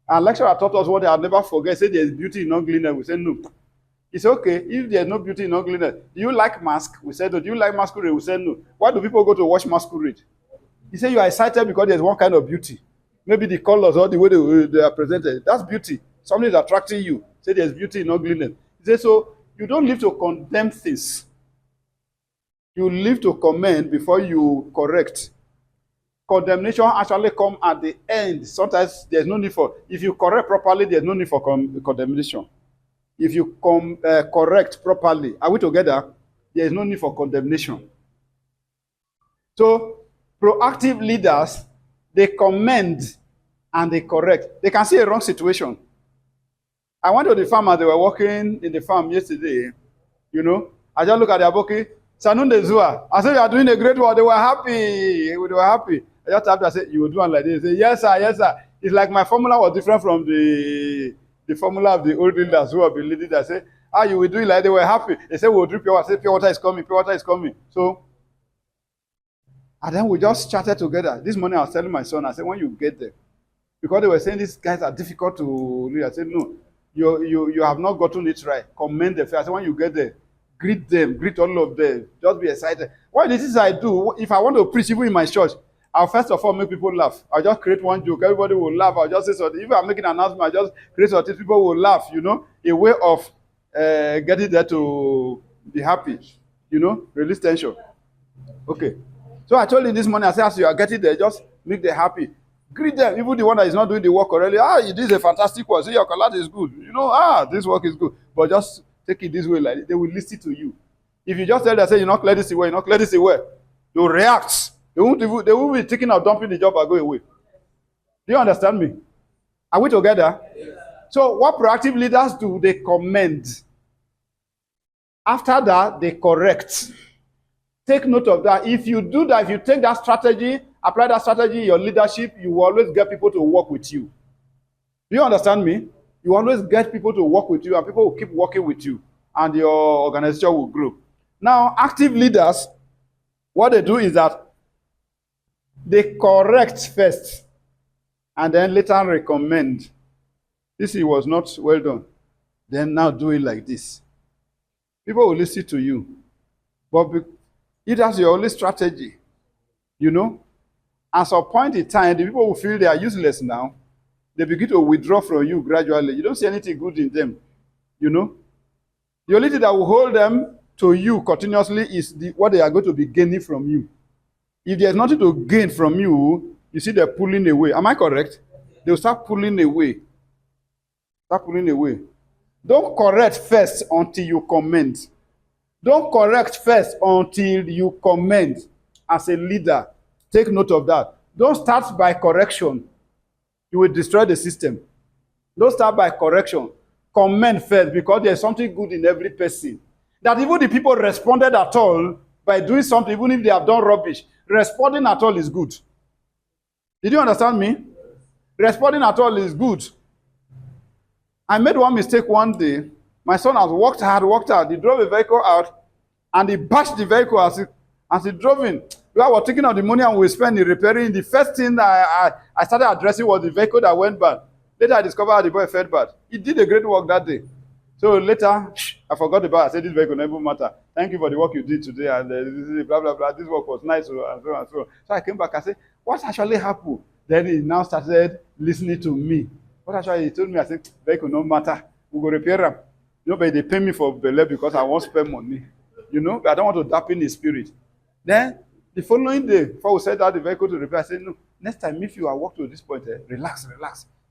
and lecturer taught us what I'll never forget. He said there's beauty in ugliness. We said no. He said, okay, if there's no beauty in ugliness, do you like mask? We said no. Do you like masquerade? We said no. Why do people go to watch masquerade? He said you are excited because there's one kind of beauty. Maybe the colors or the way they are presented. That's beauty. Something is attracting you. Say there's beauty in ugliness. He said, so you don't live to condemn things. You live to commend before you correct. Condemnation actually comes at the end. Sometimes there's no need for, if you correct properly, there's no need for condemnation. If you correct properly, are we together? There is no need for condemnation. So, proactive leaders, they commend and they correct. They can see a wrong situation. I went to the farm as they were working in the farm yesterday. You know, I just look at their bookie. Sanunde Zua. I said, you are doing a great work. They were happy. They were happy. I just have to say, you will do one like this. They say, yes, sir, yes, sir. It's like my formula was different from the formula of the old leaders who have been leading. I say, you will do it like they were happy. They say, we'll drip pure water. I say, pure water is coming, pure water is coming. So, and then we just chatted together. This morning I was telling my son, I said, when you get there, because they were saying these guys are difficult to lead. I said, no, you have not gotten it right. Commend them. I said, when you get there, greet them, greet all of them. Just be excited. What this is I do, if I want to preach even in my church, I'll first of all make people laugh. I'll just create one joke. Everybody will laugh. I'll just say something. If I'm making an announcement, I'll just create something. People will laugh, you know, a way of getting there to be happy, you know, release tension. Okay. So I told you this morning, I said, as you are getting there, just make them happy. Greet them, even the one that is not doing the work already. This is a fantastic work. See, your collage is good. You know, this work is good. But just take it this way, like they will listen to you. If you just tell them, say, you're not clear this away, you're not clear this away, they'll react. They won't be thinking of dumping the job and go away. Do you understand me? Are we together? Yes. So what proactive leaders do, they commend. After that, they correct. Take note of that. If you do that, if you take that strategy, apply that strategy in your leadership, you will always get people to work with you. Do you understand me? You always get people to work with you, and people will keep working with you, and your organization will grow. Now, active leaders, what they do is that they correct first, and then later recommend. This was not well done. Then now do it like this. People will listen to you. But it has your only strategy, you know. At some point in time, the people will feel they are useless now. They begin to withdraw from you gradually. You don't see anything good in them, you know. The only thing that will hold them to you continuously is what they are going to be gaining from you. If there's nothing to gain from you, you see they're pulling away. Am I correct? They'll start pulling away. Start pulling away. Don't correct first until you comment. Don't correct first until you comment as a leader. Take note of that. Don't start by correction. You will destroy the system. Don't start by correction. Comment first, because there's something good in every person. That even the people responded at all by doing something, even if they have done rubbish, responding at all is good. Did you understand me? Responding at all is good. I made one mistake one day. My son has worked hard. He drove a vehicle out and he bashed the vehicle as he drove in. We were thinking of the money and we spent in repairing. The first thing I started addressing was the vehicle that went bad. Later, I discovered the boy felt bad. He did a great work that day. So later, I forgot about it. I said, this vehicle never matter. Thank you for the work you did today. And blah, blah, blah. This work was nice. And so and so. So I came back and said, what actually happened? Then he now started listening to me. What actually he told me, I said, vehicle no matter. We go repair them. You know, but they pay me for belle because I won't spend money. You know, but I don't want to dampen his spirit. Then the following day, before we set out the vehicle to repair, I said, no, next time if you are walked to this point, relax.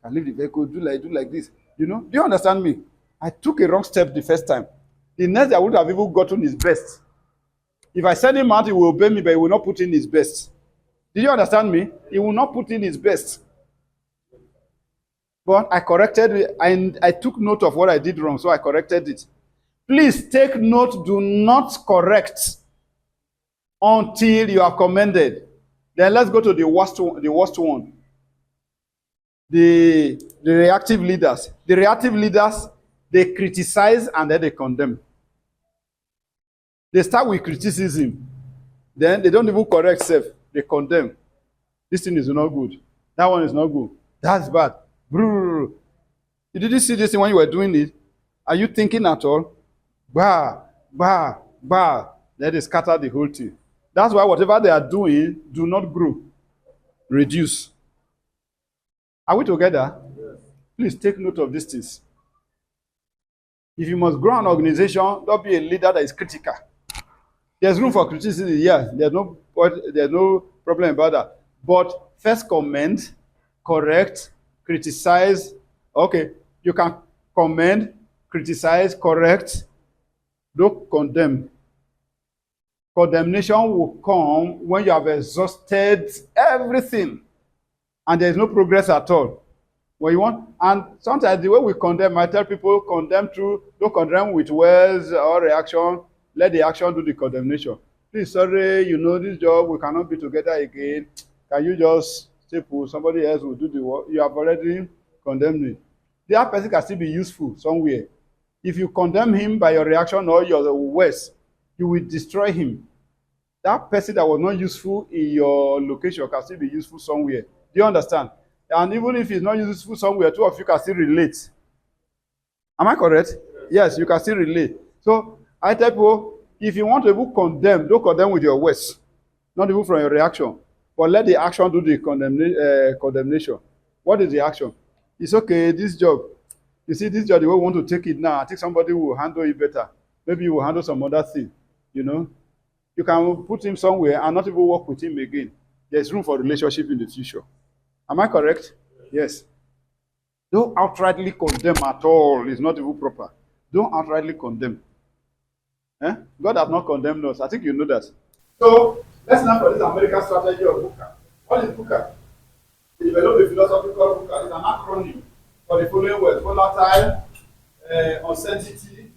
And leave the vehicle, do like this. You know, do you understand me? I took a wrong step the first time. The next day I would have even gotten his best. If I send him out, he will obey me, but he will not put in his best. Did you understand me? He will not put in his best. But I corrected it, and I took note of what I did wrong, so I corrected it. Please take note, do not correct until you are commended. Then let's go to the worst one. The reactive leaders. The reactive leaders, they criticize and then they condemn. They start with criticism. Then they don't even correct self. They condemn. This thing is not good. That one is not good. That's bad. You didn't see this thing when you were doing it. Are you thinking at all? Bah. Then they scatter the whole thing. That's why whatever they are doing, do not grow. Reduce. Are we together? Yes. Please take note of these things. If you must grow an organization, don't be a leader that is critical. There's room for criticism, yeah. There's no problem about that. But first comment, correct, criticize. Okay, you can comment, criticize, correct. Don't condemn. Condemnation will come when you have exhausted everything and there is no progress at all. What you want, and sometimes the way we condemn, I tell people, don't condemn with words or reaction. Let the action do the condemnation. Please, sorry, you know this job, we cannot be together again. Can you just say, somebody else will do the work? You have already condemned me. The other person can still be useful somewhere. If you condemn him by your reaction or your words, you will destroy him. That person that was not useful in your location can still be useful somewhere. Do you understand? And even if it's not useful somewhere, two of you can still relate. Am I correct? Yes, you can still relate. So I tell people, if you want to even condemn, don't condemn with your words, not even from your reaction. But let the action do the condemnation. What is the action? It's okay, this job. You see, this job, the way we want to take it now, I think somebody will handle it better. Maybe you will handle some other thing, you know. You can put him somewhere and not even work with him again. There's room for relationship in the future. Am I correct? Yes. Don't outrightly condemn at all. It's not even proper. Don't outrightly condemn. God has not condemned us. I think you know that. So, let's now for this American strategy of VUCA. What is VUCA? They developed a philosophy called VUCA. It's an acronym for the following words: volatile, uncertainty,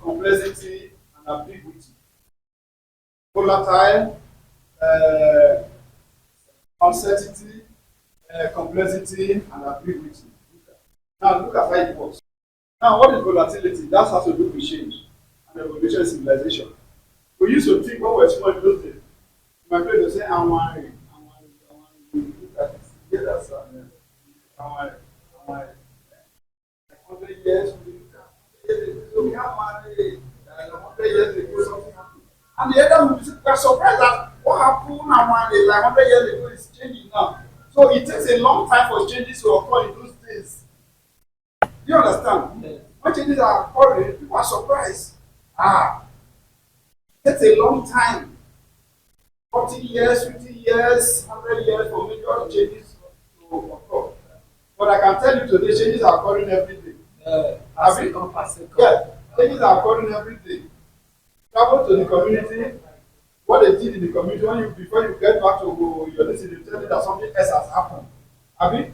complexity, and ambiguity. Volatile, uncertainty, complexity, and ambiguity. Now look at how it works. Now, what is volatility? That has to do with change and evolution in civilization. We used to think when we were small in those days. My friend would say, I'm worried. Look at this. Yeah, that's we have married 100 years ago, something happened. And the other will be surprised that what happened now, like 100 years ago is changing now. So it takes a long time for changes to occur in those days. Do you understand? Yes. When changes are occurring, people are surprised. It takes a long time. 40 years, 50 years, 100 years for major changes to occur. But I can tell you today, changes are occurring every day. Yeah, changes are occurring every day. Travel to the community, what they did in the community, when you before you get back to your listen, you tell me that something else has happened.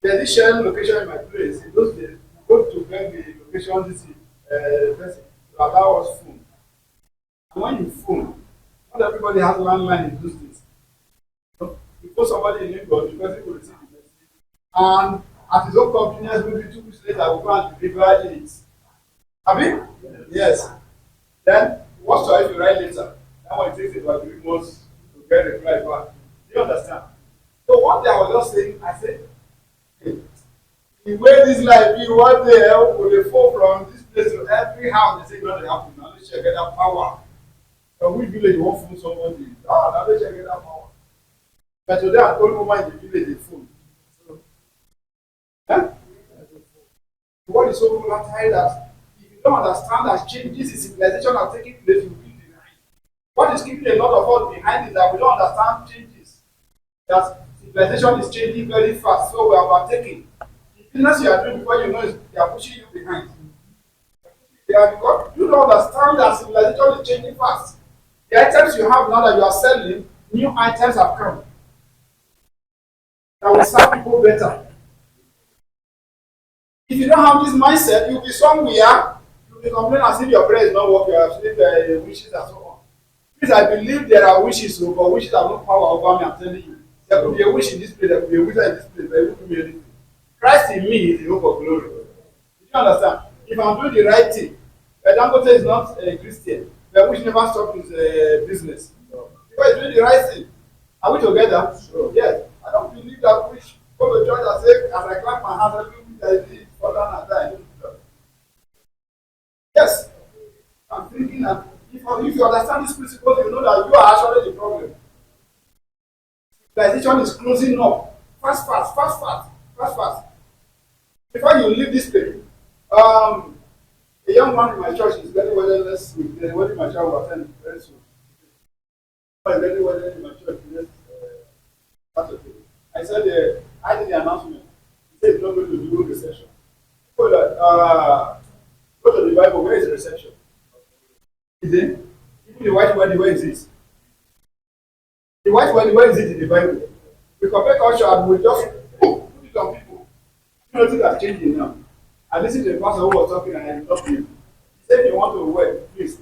There's this sharing location in my place. In those days, you go to get the location this person to allow us phone. And when you phone, not everybody has landline in those days. You put somebody in Lagos, the person will receive the message. And at his own convenience, maybe 2 weeks later, we'll go and deliver it. Yes. Then, what's to if you write later? That one takes about 3 months to get a reply back. Do you understand? So one day I was just saying, I said, hey, the way this life be, one day will they fall from this place to every house, they say, God, they have to now let's check that power. So which village you want to phone somebody? Now let's check that power. But today I told woman in the village they phone. What is so volatile that if you don't understand that changes in civilization are taking place, you will be behind. What is keeping a lot of us behind is that we don't understand changes. That civilization is changing very fast, so we are partaking. The business you are doing before you know is they are pushing you behind. Because you don't understand that civilization is changing fast. The items you have now that you are selling, new items have come that will serve people better. If you don't have this mindset, you'll be somewhere, you'll be complaining as if your prayer is not working, you have sleep wishes and so on. Please, I believe there are wishes, but wishes have no power over me, I'm telling you. There could be a wish in this place, there could be a wish in this place, but it won't be anything. Christ in me is the hope of glory. Do you understand? If I'm doing the right thing, Dangote is not a Christian, but wish never stopped his business. Because he's doing the right thing. Are we together? Sure. Yes. I don't believe that wish go to church and say, as I clap my hands, every wish I did. Yes, I'm thinking that if you understand this principle, you know that you are actually the problem. Civilization is closing up. Fast. Before you leave this place, a young man in my church is getting wedding next week. The wedding my child will attend very soon. I'm getting wedding in my church next Saturday. I said, I did the announcement. He said he's not going to do reception. Go to the Bible, where is the reception? Is it? Even the white wedding, where is it? The white wedding, where is it in the Bible? We compare culture and we just put it on people. You know, things are changing now. I listened to the pastor who was talking and I interrupted him. He said, if you want to wed, please.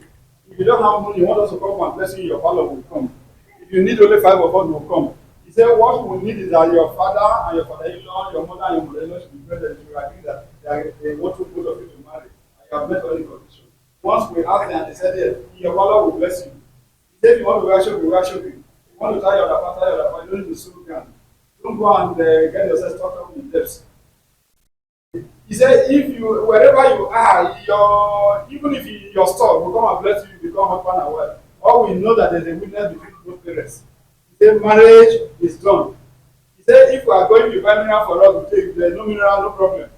If you don't have money, you want us to come and bless you, your father will come. If you need only 5 of us, will come. He said, what we need is that your father and your father-in-law, your mother and your mother-in-law should be present. You agree that they want to both of you to marry. And you have met all the conditions. Once we asked them, they said, yes, your father will bless you. He said, if you want to worship, you worship him. If you want to tie your father, you don't need to sue him. Don't go and get yourself stuck up in debts. He said, if you, wherever you are, even if your store will come and bless you, you become husband and wife. All we know that there's a witness between both parents. He said, marriage is done. He said, if we are going to buy mineral for us to take, there's no mineral, no problem.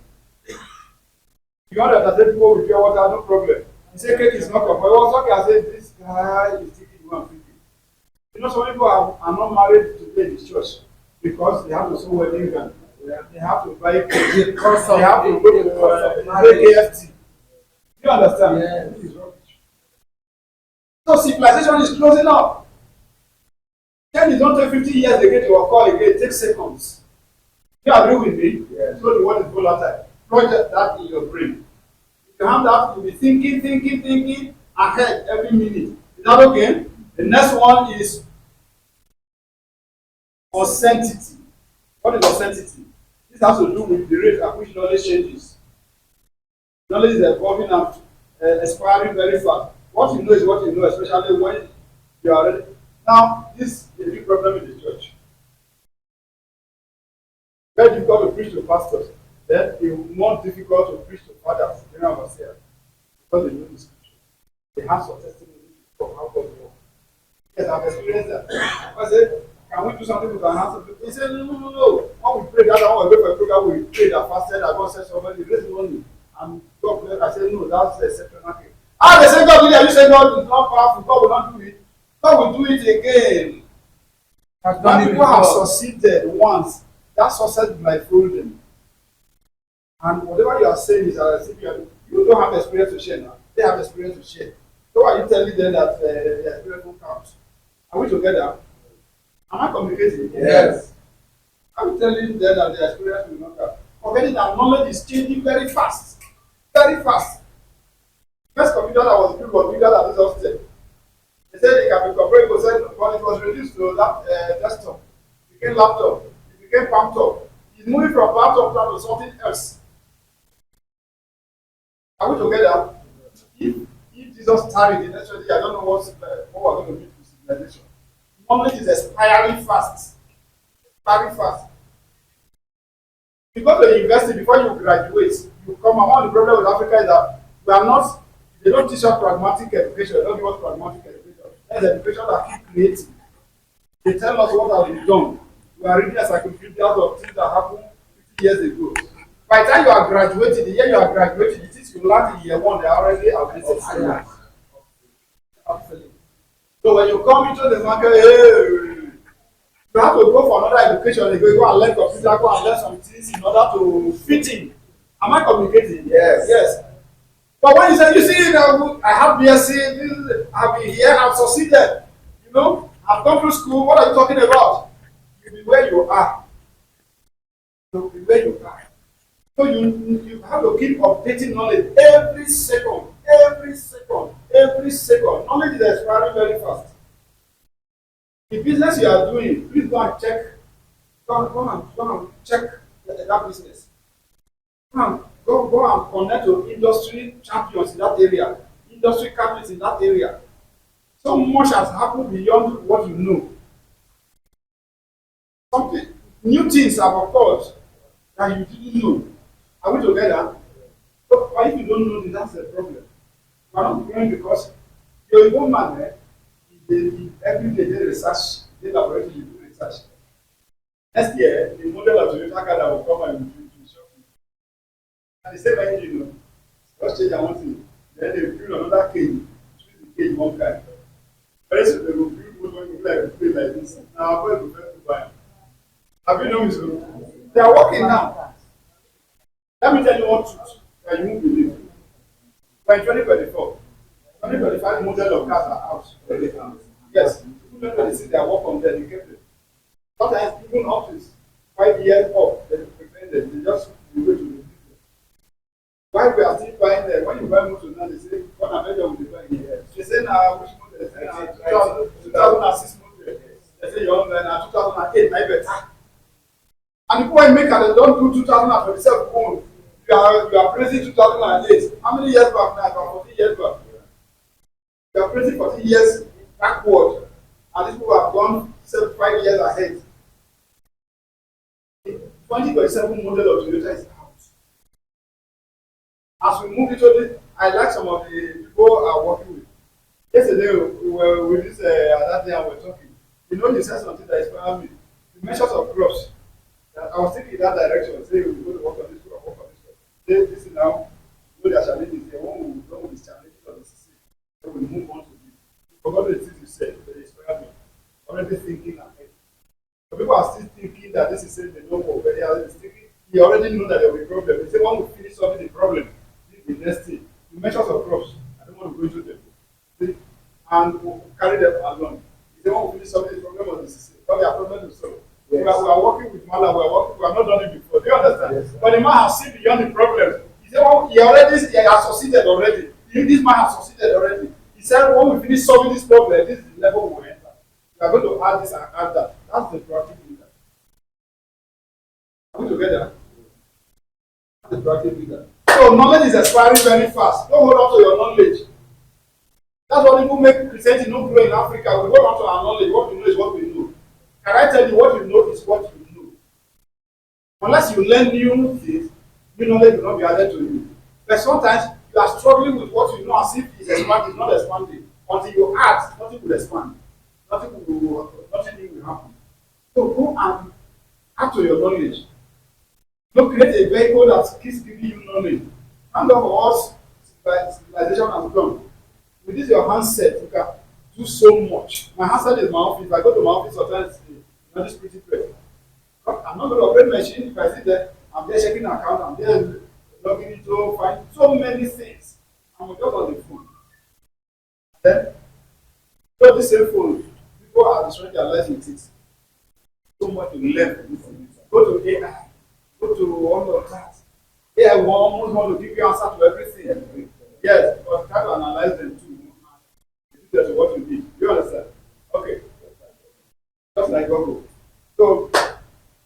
If you want to take people with pure water, no problem. He said, cake is not come. But I was talking, I said, this guy is taking one thinking. You know, some people are not married today in this church because they have to sew wedding gown. They have to buy cake. They have to go to AFT. You understand? Yeah. This is rubbish. So civilization is closing up. Then it don't take 50 years again to occur again, it takes seconds. You agree with me? Yes. So the word is volatile. Project that in your brain. If you have that, you'll be thinking ahead every minute. Is that okay? The next one is authenticity. What is authenticity? This has to do with the rate at which knowledge changes. Knowledge is evolving and expiring very fast. What you know is what you know, especially when you are ready. Now, this is a big problem in the church. Very difficult to preach to pastors. Then it's more difficult to preach to fathers. You know what I'm saying? Because they know the scripture. They have some testimony of how God works. Yes, I've experienced that. I said, can we do something with our hands? He said, no, no, no, no. When we prayed that one, we went for a program, we prayed and fasted, and God said somebody raise money. And God bless. I said, no, that's the exceptional case. Ah, they say God did it. You say God is not powerful. God will not do it. God will do it again. When people have succeeded once, that success might fool them. And whatever you are saying is as if you don't have experience to share now. They have experience to share. So are you telling them that the experience won't count? Are we together? Am I communicating? Yes. Are we telling them that the experience will not count? Forgetting that knowledge is changing very fast. Very fast. First computer that was built was bigger than this upstairs. They said it can be compressed, but it was reduced to that desktop. It became laptop. It became palm top. It's moving from palm top to something else. Are we together? If Jesus tarried in next year, I don't know what we're going to do to civilization. Knowledge is expiring fast. Expiring fast. You go to the university before you graduate, you come. And one of the problems with Africa is that we are not, they don't teach us pragmatic education, they don't give us pragmatic education. That's the education that keep creating. They tell us what has been done. We are reading encyclopedias of things that happened 50 years ago. By the time you are graduating, the year you are graduating, the things you learned in year one, they are already outdated. So when you come into the market, hey, you have to go for another education. You go and learn computer, go and learn some things in order to fit in. Am I communicating? Yes. Yes. But when you say, you see, I have BSc, I've been here, I've succeeded. You know, I've gone through school. What are you talking about? You be where you are. You be where you are. So you have to keep updating knowledge every second, every second, every second. Knowledge is expiring very fast. The business you are doing, please go and check. Go and check that business. Go and connect to industry champions in that area, industry captains in that area. So much has happened beyond what you know. Something new things have occurred that you didn't know. Are we together? So, but if you don't know this, that's the problem. You are not growing because you're a young man, every day they research, they laboratory, you do research. Next year, the model of Toyota car that will come and will show you. And the same engine, you know, just change one thing. Then they build another cage, choose the cage one guy. Very soon they will build one like this. Now, boy, will first buy. Have you known so? They are working now. Let me tell you one truth that you won't believe. By 2024, 2025 model of cars are out. Yes, 2026 they are working on them, they get them. Sometimes even up to 5 years up, they prevent them, they just go to the business. Why we are still buying them? When you buy motor now, they say, what am I going to buy here? They say now, which model? They say now, 2006 model. They say you're on now, 2008, I better. And the point maker, they don't do 2027 own. You are praising 2008. How many years back now? About 14 years back. You are praising 14 years backward. And these people have gone 5 years ahead. The 2027 model of Toyota is out. As we move into this, I like some of the people are working with. Yesterday, we were with this, that day, and we were talking. You know, you said something that inspired me. The measures of crops. I was thinking in that direction, say we go to work on this one, work on this one. This is now, know their challenges here. When we done with these challenges of the CC, then we move on to this. Forgot the things you said, but they inspired me. Already thinking ahead. So people are still thinking that this is saying they don't work, but they are thinking, they already know that there will be a problem. They say, when we finish solving the problem, this is the next thing. The measures of crops, I don't want to go into them. And we'll carry them along. They say, when we finish solving the problem of the CC, probably a problem to solve. Yes. We are working with Mala, we have not done it before. Do you understand? Yes, but the man has seen beyond the problem. He said, well, he has succeeded already. This man has succeeded already. He said, when we finish solving this problem, this is the level we will enter. We are going to add this and add that. That's the proactive leader. Are we together? That's the proactive leader. So knowledge is expiring very fast. Don't hold on to your knowledge. That's what people make Christianity not grow in Africa. We hold on to our knowledge. What we know is what we know. Can I tell you what you know is what you know? Unless you learn new things, new knowledge will not be added to you. But sometimes you You are struggling with what you know as if it's expanding, not expanding. Until you add, nothing will expand. Nothing new will happen. So go and add to your knowledge. Don't create a vehicle that keeps giving you knowledge. And of us, civilization has done. With this your handset, you can do so much. My handset is my office. If I go to my office sometimes, it's pretty great. I'm not going to operate machine. If I sit there, I'm there checking account, I'm there logging into, find so many things. I'm just on the phone. Then, so this same phone, people are destroying their lives with it. So much to learn from this thing. Go to AI, go to all of that. AI will almost want to give you answer to everything. Yes, but try to analyze them too. That's what you need. You understand? Okay. Just like Google. So,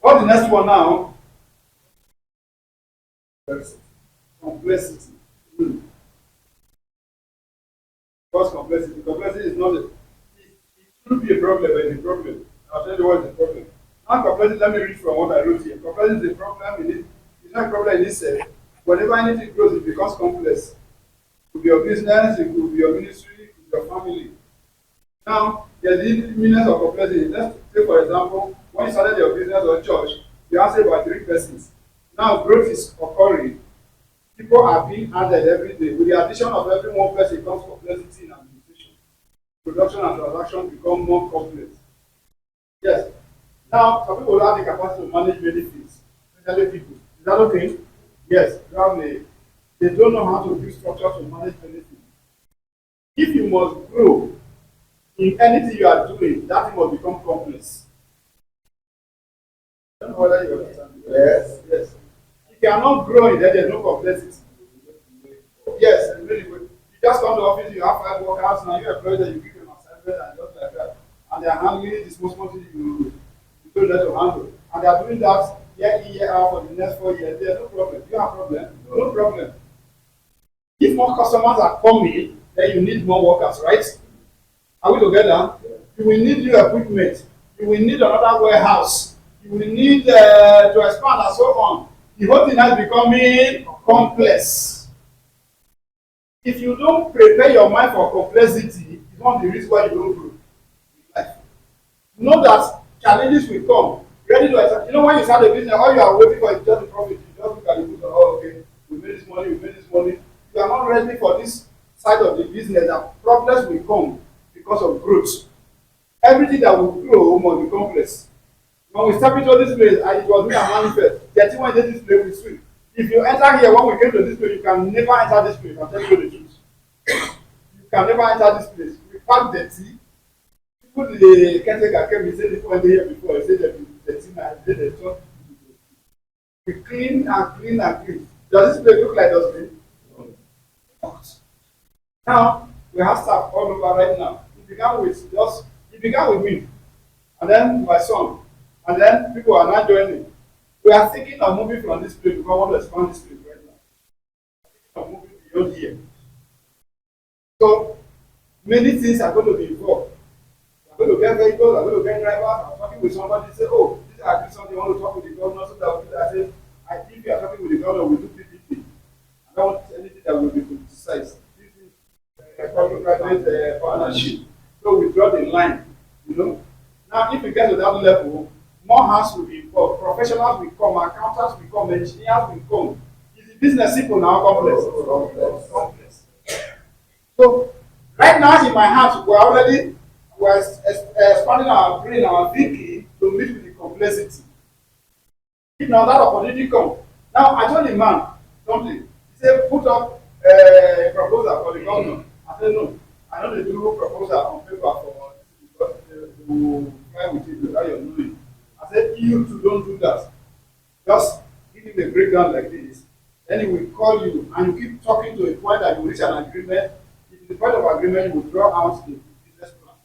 what's the next one now? Complexity. What's complexity? Complexity is not it shouldn't be a problem, but it's a problem. I'll tell you what is the problem. Now complexity, let me read from what I wrote here. Complexity is a problem in it. It's not a problem in itself. Whenever anything grows, it becomes complex. It could be your business, it could be your ministry, it could be your family. Now, there's the meaning of complexity. Let's say, for example, when you started your business or church, you answered about 3 persons. Now, growth is occurring. People are being added every day. With the addition of every one person comes complexity in administration. Production and transaction become more complex. Yes. Now, some people have the capacity to manage many things, especially people. Is that okay? Yes. They don't know how to build structure to manage many things. If you must grow in anything you are doing, that thing must become complex. I don't know whether you understand. Yes. Yes. You cannot grow in there, there's no complexity. Yes, really good. You just come to the office, you have 5 workers, now you employ them, you give them assignment and just like that. And they are handling this most you told them to handle. And they are doing that year in, year out for the next 4 years. There's no problem. You have a problem? No problem. If more customers are coming, then you need more workers, right? Are we together? You will need new equipment. You will need another warehouse. You will need to expand and so on. The whole thing is becoming complex. If you don't prepare your mind for complexity, it's one of the reasons why you don't grow in life. Know that challenges will come. Ready to accept. You know, when you start a business, all you are waiting for is just the profit. You just look at the book, oh, okay, we made this money, we made this money. You are not ready for this side of the business that problems will come because of growth. Everything that will grow must be complex. When we step into this place, and it was me and manifest, the thing when this place we swim. If you enter here, when we came to this place, you can never enter this place. I'll tell you the truth. You can never enter this place. We pack dirty. People, the caretaker came, he said, this one day here before, he said that the team had did the talk. We clean and clean and clean. Does this place look like dustbin? No. Now, we have staff all over right now. It began with me, and then my son, and then people are now joining. We are thinking of moving from this place because we want to expand this place right now. Thinking of moving beyond here. So many things are going to be involved. I'm going to get vehicles, I'm going to get drivers. I'm talking with somebody, say, oh, this is actually something I want to talk with the governor. So that I say, if you are talking with the governor, we do PPP. I don't want anything that will be politicized. This is a public-private partnership. So we draw the line, you know. Now, if we get to that level, more hands will be involved. Professionals will come, accountants will come, engineers will come. Is the business simple now complex? Complex. So, right now in my heart, we're expanding our brain, our thinking to meet with the complexity. If now that opportunity come, now I told the man something. He said, put up a proposal for the governor. I said, no, I don't do a proposal on paper for because to fly with it without your knowing. I said, you too don't do that. Just give him a breakdown like this. Then he will call you and you keep talking to a point that you reach an agreement. If the point of agreement, you will draw out the business plan.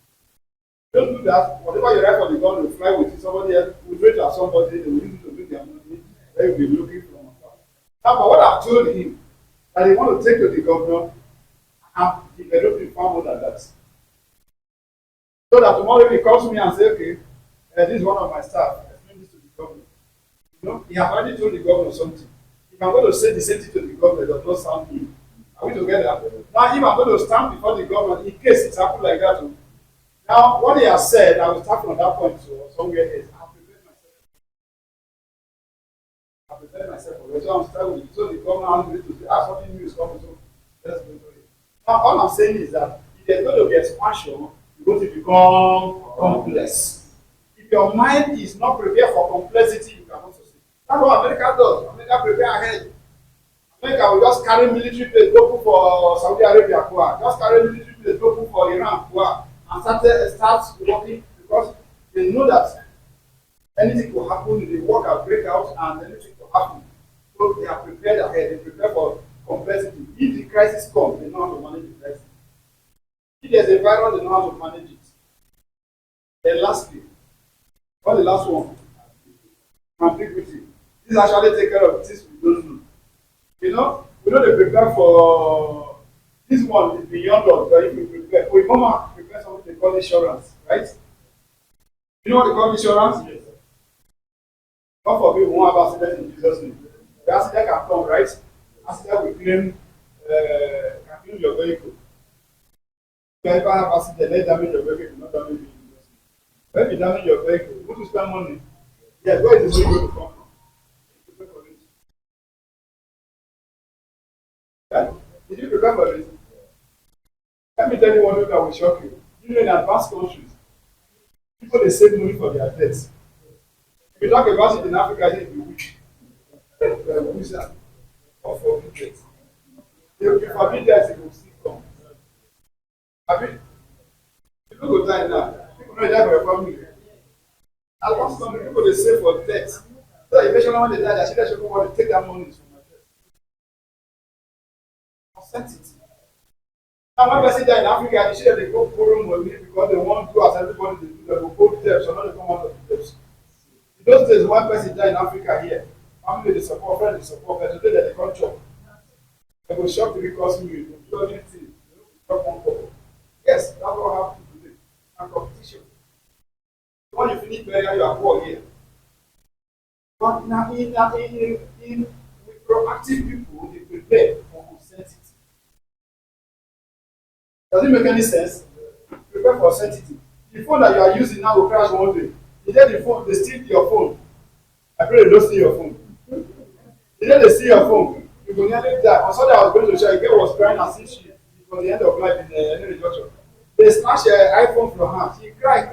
Don't do that. Whatever you write for the government will fly with it. Somebody else will wait to have somebody, they will use it to make their money. They will be looking from afar. Now, but what I've told him that he want to take to the governor, I'm developing far more than that. So that tomorrow he calls me and say, okay, this is one of my staff. Explain this to the governor. You know, he has already told the governor something. If I'm going to say the same thing to the governor, it does not sound him. Are we together? Now, if I'm going to stand before the government, in case it's happened like that, now what he has said, I will start from that point to somewhere else. I've prepared myself for it. So I'm starting with it. So the government has to say, something new is coming. So let's go to it. Now, all I'm saying is that if there's going to be expansion, you're going to become complex. If your mind is not prepared for complexity, you cannot succeed. That's what America does. America prepare ahead. America will just carry military planes, go put for Saudi Arabia, just carry military planes, go put for Iran, and start working because they know that anything will happen, the war can break out, and anything will happen. So they are prepared ahead, they prepare for complexity. If the crisis comes, they know how to manage the crisis. If there's a virus, they know how to manage it. Then lastly, what's the last one? Ambiguity. This actually take care of things we don't know. We know they prepare for this one is beyond us, but if we prepare, we mama prepare something they call insurance, right? You know what they call insurance? Yes. God forbid we won't have accident in Jesus' name. The accident can come, right? Accident will claim your vehicle. If you ever have accident, let damage your vehicle, not damage you. When you damage your vehicle, you want to spend money. Yes, where is the money going to come from? You prepare for it. Yeah? Did you prepare for it? Let me tell you one thing that will shock you. You know, in advanced countries, people they save money for their debts. If you talk about it in Africa, you'll be weak. The wizard of forbid debt. If you forbid debt, it will still come. I mean, people go die now. People don't die for your family. Advanced countries, people they save for debt. So that eventually when they die, they should want to take that money from my debt. Consent it. Now, one person die in Africa, they should they go borrow money because they want to, as everybody they do, they will go debt, so now they come out of the debt. In those days, one person died in Africa here. Family they support, friends they support, but today they can't chop. They will shop to because me, they do anything. They don't chop one couple. Yes, that's what happens today. And competition. When you finish prayer, you are poor here. But now, with proactive people, they prepare for uncertainty. Does it make any sense? Prepare for uncertainty. The phone that you are using now will crash one day. You get the phone, they steal your phone. I pray they don't steal your phone. The day they steal your phone, you will nearly die. On Sunday I was going to share, a girl was crying as if she was the end of life in any junction. They snatched her iPhone from her. She cried.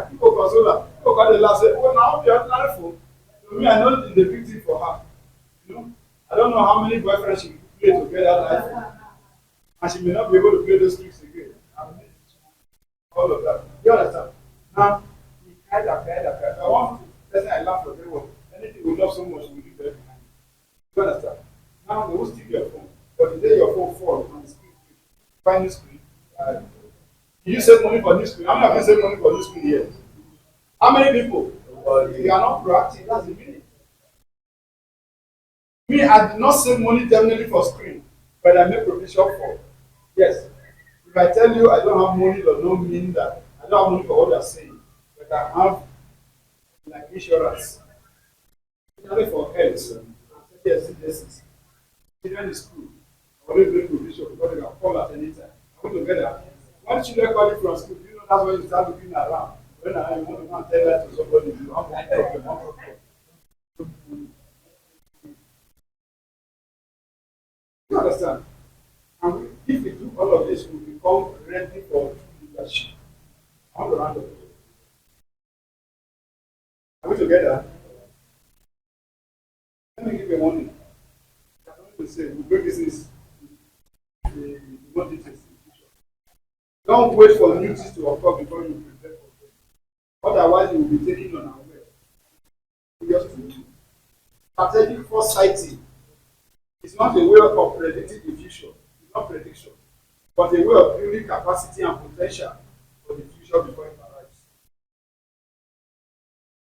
People console her. People call the last say, oh, now the ordinary phone. To me, I know the big thing for her. You know, I don't know how many boyfriends she play to get that iPhone. And she may not be able to play those tricks again. All of that. You understand? Now, he cried. I want person I laugh for very well. Anything we love so much, we leave there behind. You understand? Now, they will steal your phone. But the day your phone falls and the screen, find new screen. You save money for new screen. How many of you save money for new screen here? How many people? If you are not proactive, that's the meaning. Me, I did not save money definitely for screen, but I make provision for. Yes. If I tell you I don't have money, does not mean that I don't have money for what you're saying. But I have like insurance. Especially for health. Yes. Children in school. I always make provision because they can call at any time. I want to get that. When children call you from school, you know that's when you start looking around. When I want to go and tell that to somebody, you have one problem. You understand? And if we do all of this, we become ready for leadership. I want to round up. Are we together? Let me give you a warning. I'm going to say, we break this is the more details. Don't wait for new things to occur before you prepare for them. Otherwise, you will be taken unaware. Just to strategic foresighting is not a way of predicting the future. It's not prediction, but a way of building capacity and potential for the future before it arrives.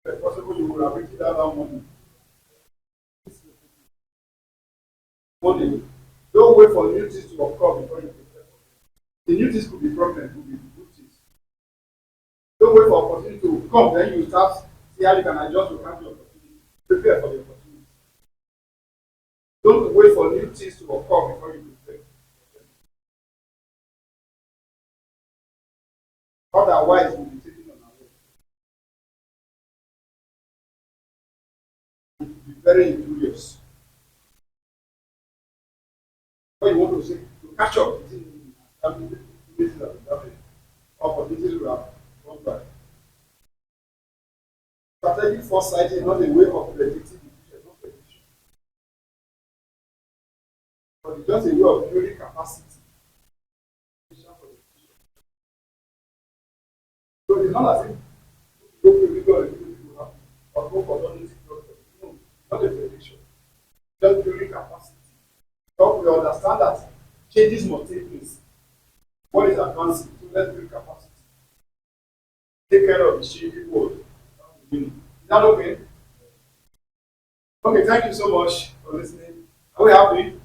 If possible, you will have written that down money. Don't wait for new things to occur before you prepare for them. The new things could be problems, could be good things. Don't wait for opportunity to come, then you start see how you can adjust to handle the opportunity. Prepare for the opportunity. Don't wait wait for new things to occur before you prepare. Otherwise, you'll be taken on our way. It will be very injurious. What you want to say, to catch up with opportunities that we have, opportunities we have gone by. Strategic foresight is not a way of predicting the future, not prediction. But it's just a way of building capacity. So it's not as if you go to the people have or go for non no, not a prediction. Just building capacity. So we understand that changes must take place. What is advancing? So let's build capacity. Take care of the changing world. Is that okay? Okay, thank you so much for listening. Are we happy?